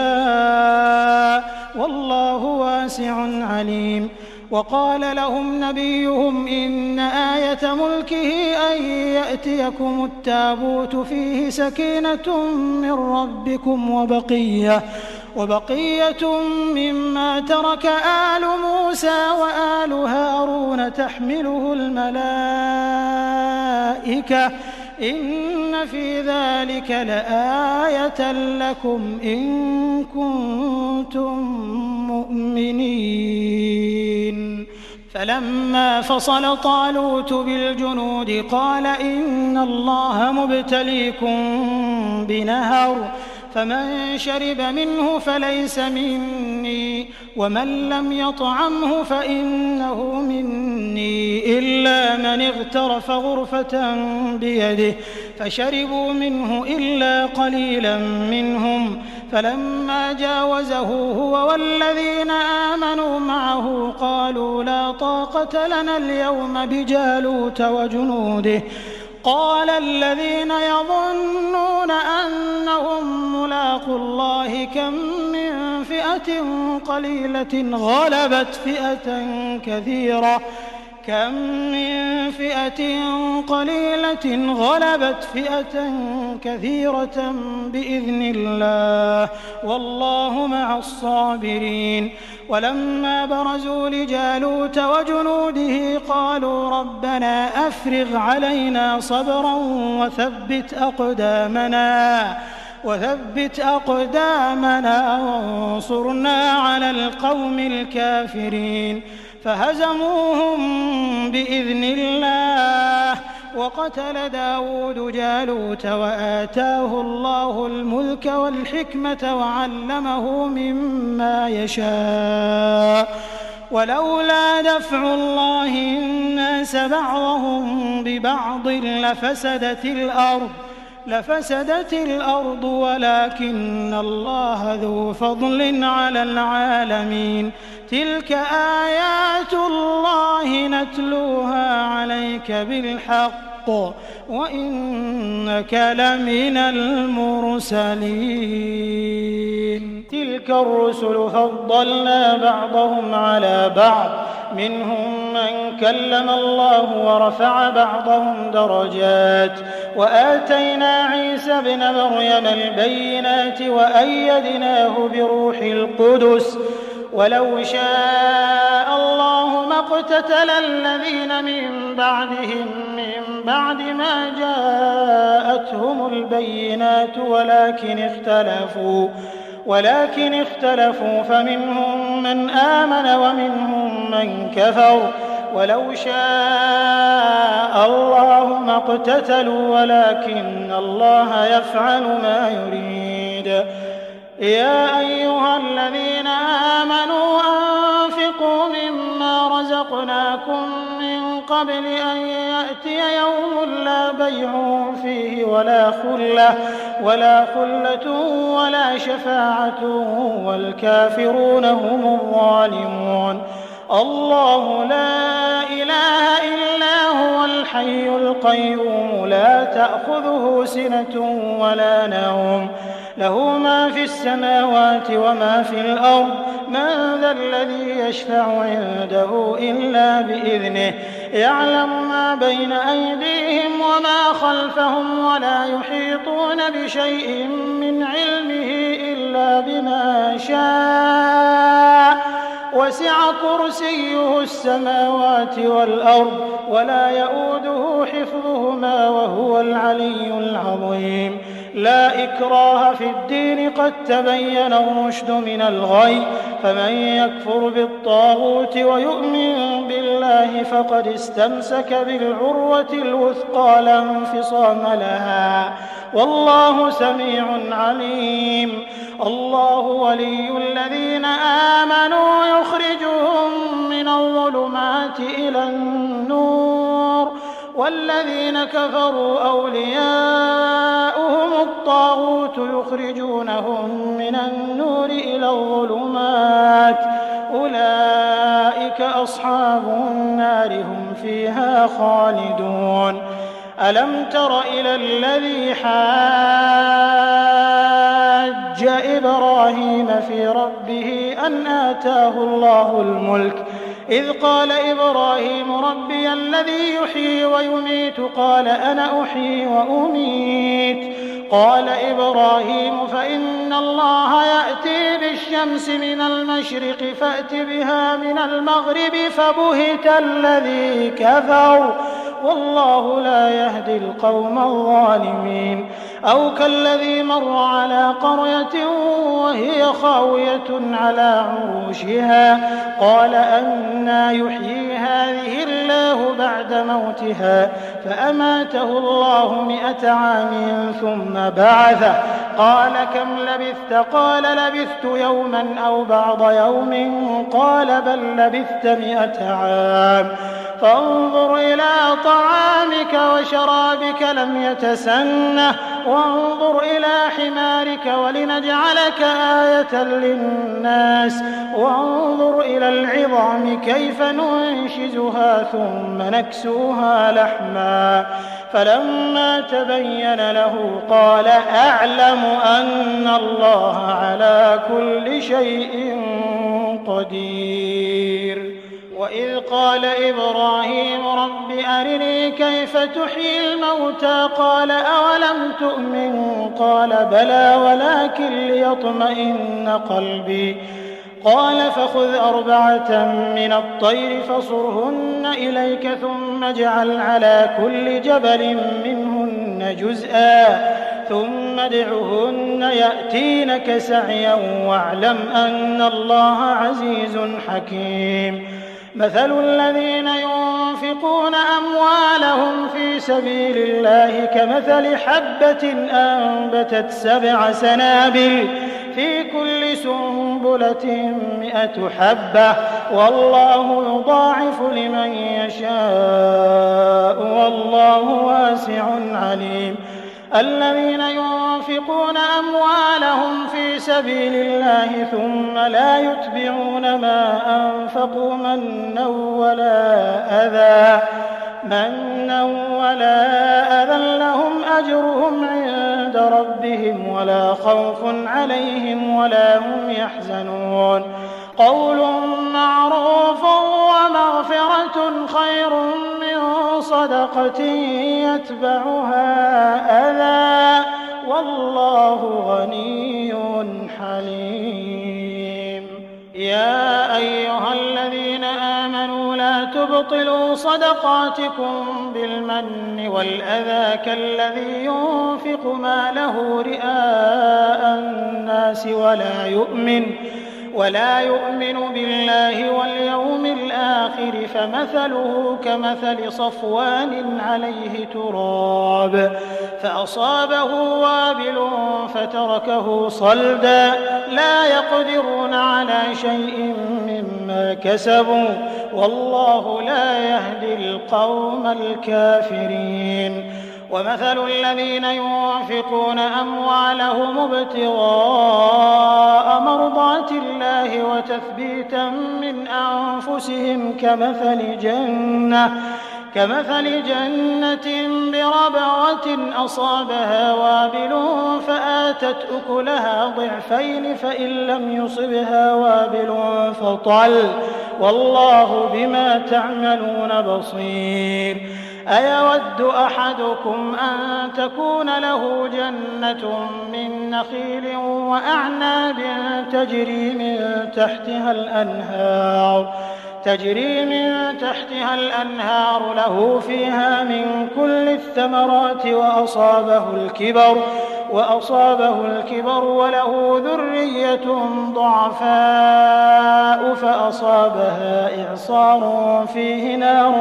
والله واسع عليم وقال لهم نبيهم إن آية ملكه أن يأتيكم التابوت فيه سكينة من ربكم وبقية مما ترك آل موسى وآل هارون تحمله الملائكة إن في ذلك لآية لكم إن كنتم مؤمنين فلما فصل طالوت بالجنود قال إن الله مبتليكم بنهر فمن شرب منه فليس مني ومن لم يطعمه فإنه مني إلا من اغترف غرفة بيده فشربوا منه إلا قليلا منهم فلما جاوزه هو والذين آمنوا معه قالوا لا طاقة لنا اليوم بجالوت وجنوده قال الذين يظنون أنهم ملاقو الله كم من فئة قليلة غلبت فئة كثيرة بإذن الله والله مع الصابرين ولما برزوا لجالوت وجنوده قالوا ربنا أفرغ علينا صبرا وثبت أقدامنا وانصرنا على القوم الكافرين فهزموهم بإذن الله وقتل داود جالوت وآتاه الله الملك والحكمة وعلمه مما يشاء ولولا دفع الله الناس بعضهم ببعض لفسدت الأرض ولكن الله ذو فضل على العالمين تلك آيات الله نتلوها عليك بالحق وإنك لمن المرسلين تلك الرسل فضلنا بعضهم على بعض منهم من كلم الله ورفع بعضهم درجات وآتينا عيسى ابن مريم البينات وأيدناه بروح القدس ولو شاء الله ما اقتتل الذين من بعدهم من بعد ما جاءتهم البينات ولكن اختلفوا فمنهم من آمن ومنهم من كفر ولو شاء الله ما اقتتلوا ولكن الله يفعل ما يريد. يا أيها الذين آمنوا أنفقوا مما رزقناكم من قبل أن يأتي يوم لا بيع فيه ولا خلة ولا شفاعة والكافرون هم الظالمون. الله لا إله إلا هو الحي القيوم لا تأخذه سنة ولا نوم له ما في السماوات وما في الأرض من ذا الذي يشفع عنده إلا بإذنه يعلم ما بين أيديهم وما خلفهم ولا يحيطون بشيء من علمه إلا بما شاء وسع كرسيه السماوات والأرض ولا يؤوده حفظهما وهو العلي العظيم. لا إكراه في الدين قد تبين الرشد من الغي فمن يكفر بالطاغوت ويؤمن بالله فقد استمسك بالعروة الوثقى لا انفصام لها والله سميع عليم. الله ولي الذين آمنوا يخرجهم من الظلمات إلى النور والذين كفروا أولياؤهم الطاغوت يخرجونهم من النور إلى الظلمات أولئك أصحاب النار هم فيها خالدون. ألم تر إلى الذي حاج إبراهيم في ربه أن آتاه الله الملك إذ قال إبراهيم ربي الذي يحيي ويميت قال أنا أحيي وأميت قال إبراهيم فإن الله يأتي بالشمس من المشرق فأت بها من المغرب فبهت الذي كفر والله لا يهدي القوم الظالمين. أو كالذي مر على قرية وهي خاوية على عروشها قال أنى يحيي هذه الله بعد موتها فأماته الله 100 عام ثم بعثه قال كم لبثت قال لبثت يوما أو بعض يوم قال بل لبثت 100 عام فانظر إلى طعامك وشرابك لم يتسنه وانظر إلى حمارك ولنجعلك آية للناس وانظر إلى العظام كيف ننشزها ثم نكسوها لحما فلما تبين له قال أعلم أن الله على كل شيء قدير. وإذ قال إبراهيم رب أرني كيف تحيي الموتى قال أولم تؤمن قال بلى ولكن ليطمئن قلبي قال فخذ 4 من الطير فصرهن إليك ثم اجعل على كل جبل منهن جزءا ثم ادعهن يأتينك سعيا واعلم أن الله عزيز حكيم. مثل الذين ينفقون أموالهم في سبيل الله كمثل حبة أنبتت 7 سنابل في كل سنبلة 100 حبة والله يضاعف لمن يشاء والله واسع عليم. الذين ينفقون أموالهم في سبيل الله ثم لا يتبعون ما أنفقوا منا ولا أذى لهم أجرهم عند ربهم ولا خوف عليهم ولا هم يحزنون. قول معروف ومغفرة خير من صدقة يتبعها أذى والله غني حليم. يا تبطلوا صدقاتكم بالمن والأذى كالذي ينفق ماله رئاء الناس ولا يؤمن بالله واليوم الآخر فمثله كمثل صفوان عليه تراب فأصابه وابل فتركه صلدا لا يقدرون على شيء مما كسبوا والله لا يهدي القوم الكافرين. ومثل الذين ينفقون أموالهم ابتغاء مرضات الله وتثبيتا من أنفسهم كمثل جنة بربوة أصابها وابل فآتت أكلها ضعفين فإن لم يصبها وابل فطل والله بما تعملون بصير. أيود أحدكم أن تكون له جنة من نخيل وأعناب تجري من تحتها الأنهار له فيها من كل الثمرات وأصابه الكبر وله ذرية ضعفاء فأصابها إعصار فيه نار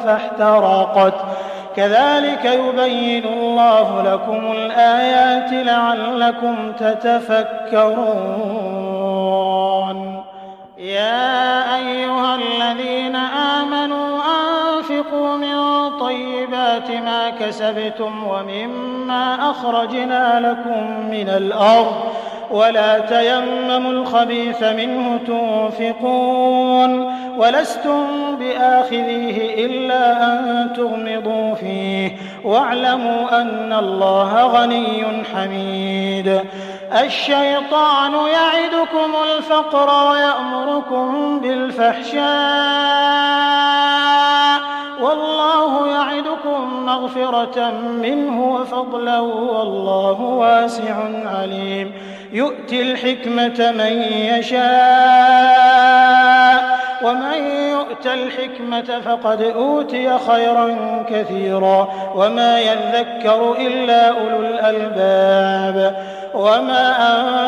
فاحترقت كذلك يبين الله لكم الآيات لعلكم تتفكرون. يا أيها الذين آمنوا أنفقوا من طيبات ما كسبتم ومما أخرجنا لكم من الأرض ولا تيمموا الخبيث منه تنفقون ولستم بآخذيه إلا أن تغمضوا فيه واعلموا أن الله غني حميد. الشيطان يعدكم الفقر ويأمركم بالفحشاء والله يعدكم مغفرة منه وفضلا والله واسع عليم. يؤتي الحكمة من يشاء ومن يؤت الحكمة فقد أوتي خيرا كثيرا وما يذكر إلا أولو الألباب. وما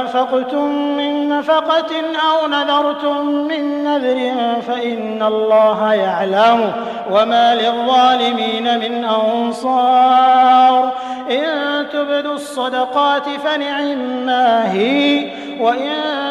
أنفقتم من نفقة أو نذرتم من نذر فإن الله يعلمه وما للظالمين من أنصار. إن تبدوا الصدقات فنعما هي وإن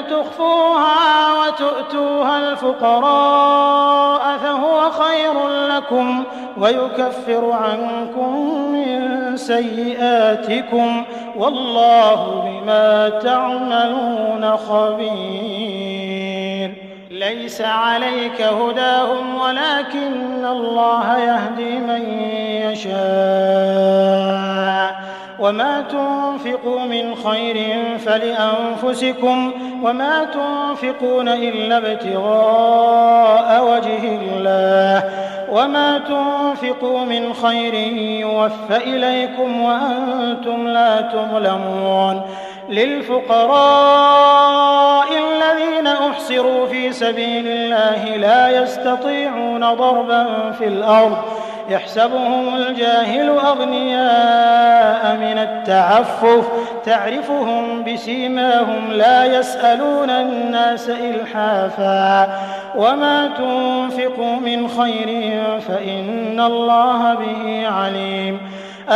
تخفوها وتؤتوها الفقراء فهو خير لكم ويكفر عنكم من سيئاتكم والله بما تعملون خبير. ليس عليك هداهم ولكن الله يهدي من يشاء وما تنفقوا من خير فلأنفسكم وما تنفقون إلا ابتغاء وجه الله وما تنفقوا من خير يوفى إليكم وأنتم لا تظلمون. للفقراء الذين أحصروا في سبيل الله لا يستطيعون ضربا في الأرض يحسبهم الجاهل أغنياء من التعفف تعرفهم بسيماهم لا يسألون الناس إلحافا وما تنفقوا من خير فإن الله به عليم.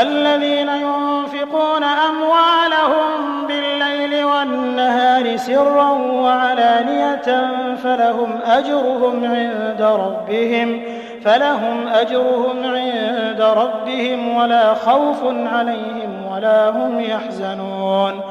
الذين ينفقون أموالهم بالليل والنهار سرا وعلانية فلهم أجرهم عند ربهم ولا خوف عليهم ولا هم يحزنون.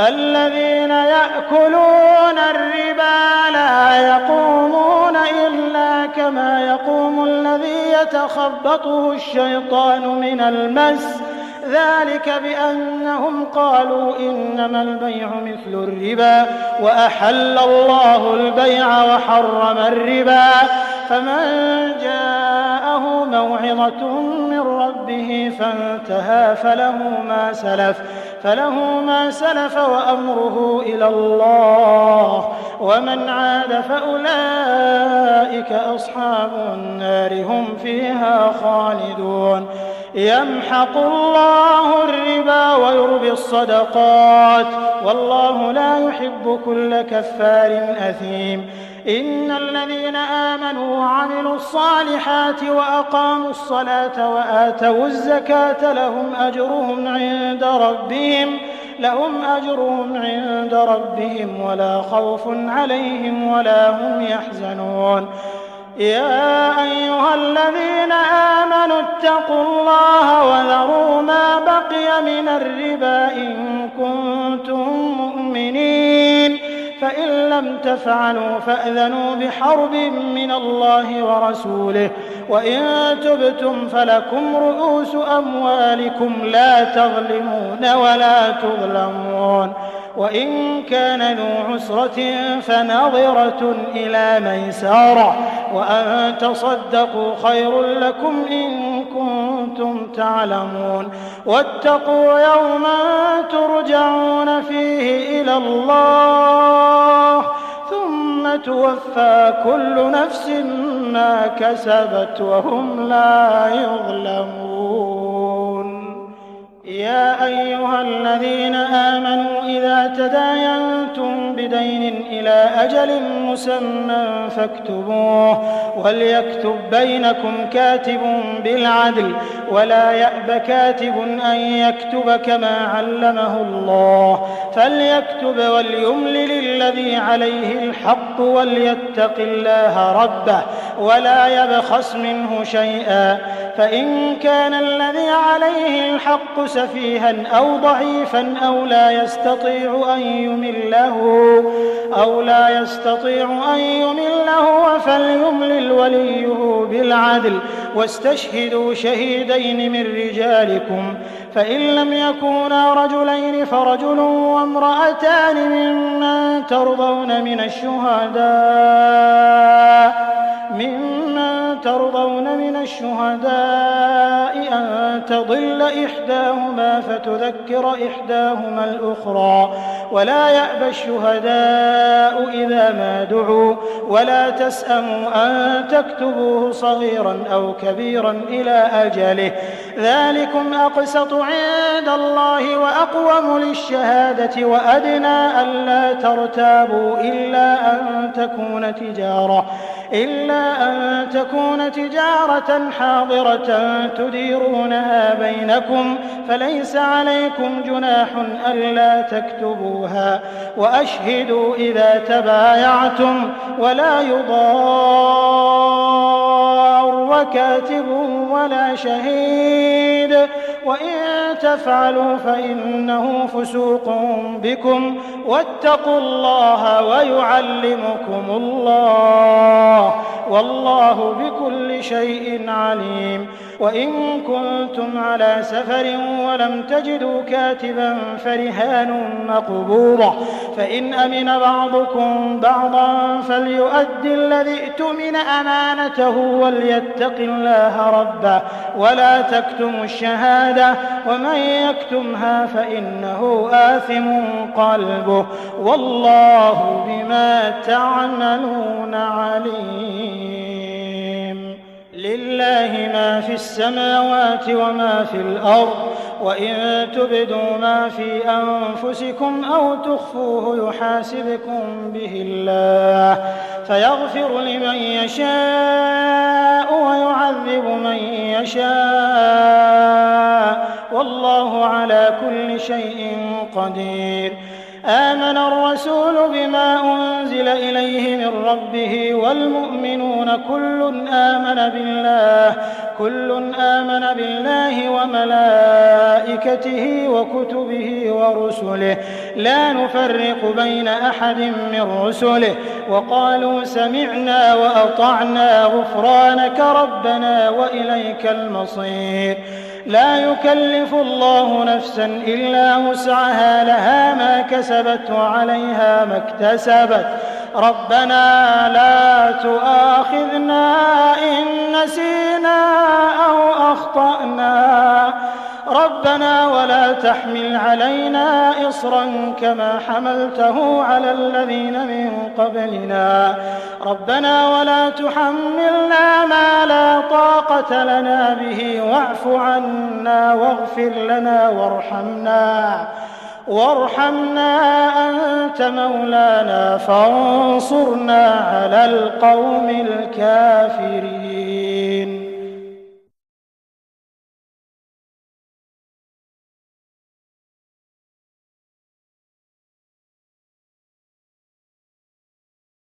الذين يأكلون الربا لا يقومون إلا كما يقوم الذي يتخبطه الشيطان من المس ذلك بأنهم قالوا إنما البيع مثل الربا وأحل الله البيع وحرم الربا. فمن جاءه موعظة من ربه فانتهى فله ما سلف وأمره إلى الله ومن عاد فأولئك أصحاب النار هم فيها خالدون يمحق الله الربا ويربي الصدقات والله لا يحب كل كفار أثيم إن الذين آمنوا وعملوا الصالحات وأقاموا الصلاة وآتوا الزكاة لهم أجرهم عند ربهم ولا خوف عليهم ولا هم يحزنون يا أيها الذين آمنوا اتقوا الله وذروا ما بقي من الربا إن كنتم مؤمنين فإن لم تفعلوا فأذنوا بحرب من الله ورسوله وإن تبتم فلكم رؤوس أموالكم لا تظلمون ولا تظلمون وإن كان ذو عسرة فنظرة إلى ميسرة وأن تصدقوا خير لكم إن كنتم تعلمون واتقوا يوما ترجعون فيه إلى الله ثم توفى كل نفس ما كسبت وهم لا يظلمون يا أيها الذين آمنوا إذا تداينتم بدين إلى أجل مسمى فاكتبوه وليكتب بينكم كاتب بالعدل ولا يأب كاتب أن يكتب كما علمه الله فليكتب وليملل الذي عليه الحق وليتق الله ربه ولا يبخس منه شيئا فإن كان الذي عليه الحق سفيها أو ضعيفا أو لا يستطيع أن يمله فليملل وليه بالعدل واستشهدوا شهيدين من رجالكم فإن لم يكونا رجلين فرجل وامرأتان ممن ترضون من الشهداء أن تضل إحداهما فتذكر إحداهما الأخرى ولا يأبى الشهداء إذا ما دعوا ولا تسأموا أن تكتبوه صغيرا أو كبيرا إلى أجله ذلكم أقسط عند الله وأقوم للشهادة وأدنى ألا ترتابوا إلا أن تكون تجارة حاضرة تديرونها بينكم فليس عليكم جناح ألا تكتبوها وأشهدوا إذا تبايعتم ولا يضار كاتب ولا شهيد وإن تفعلوا فإنه فسوق بكم واتقوا الله ويعلمكم الله والله بكل شيء عليم وإن كنتم على سفر ولم تجدوا كاتبا فرهان مقبوضة فإن أمن بعضكم بعضا فليؤدي الذي اؤتمن أمانته وليتق الله ربه ولا تكتموا الشهادة ومن يكتمها فإنه آثم قلبه والله بما تعملون عليم لله ما في السماوات وما في الأرض وإن تبدوا ما في أنفسكم أو تخفوه يحاسبكم به الله فيغفر لمن يشاء ويعذب من يشاء والله على كل شيء قدير آمن الرسول بما أنزل إليه من ربه والمؤمنون كل آمن بالله وملائكته وكتبه ورسله لا نفرق بين أحد من رسله وقالوا سمعنا وأطعنا غفرانك ربنا وإليك المصير لا يكلف الله نفسا إلا وسعها لها ما كسبت وعليها ما اكتسبت ربنا لا تؤاخذنا إن نسينا أو أخطأنا ربنا ولا تحمل علينا إصرا كما حملته على الذين من قبلنا ربنا ولا تحملنا ما لا طاقة لنا به واعف عنا واغفر لنا وارحمنا أنت مولانا فانصرنا على القوم الكافرين.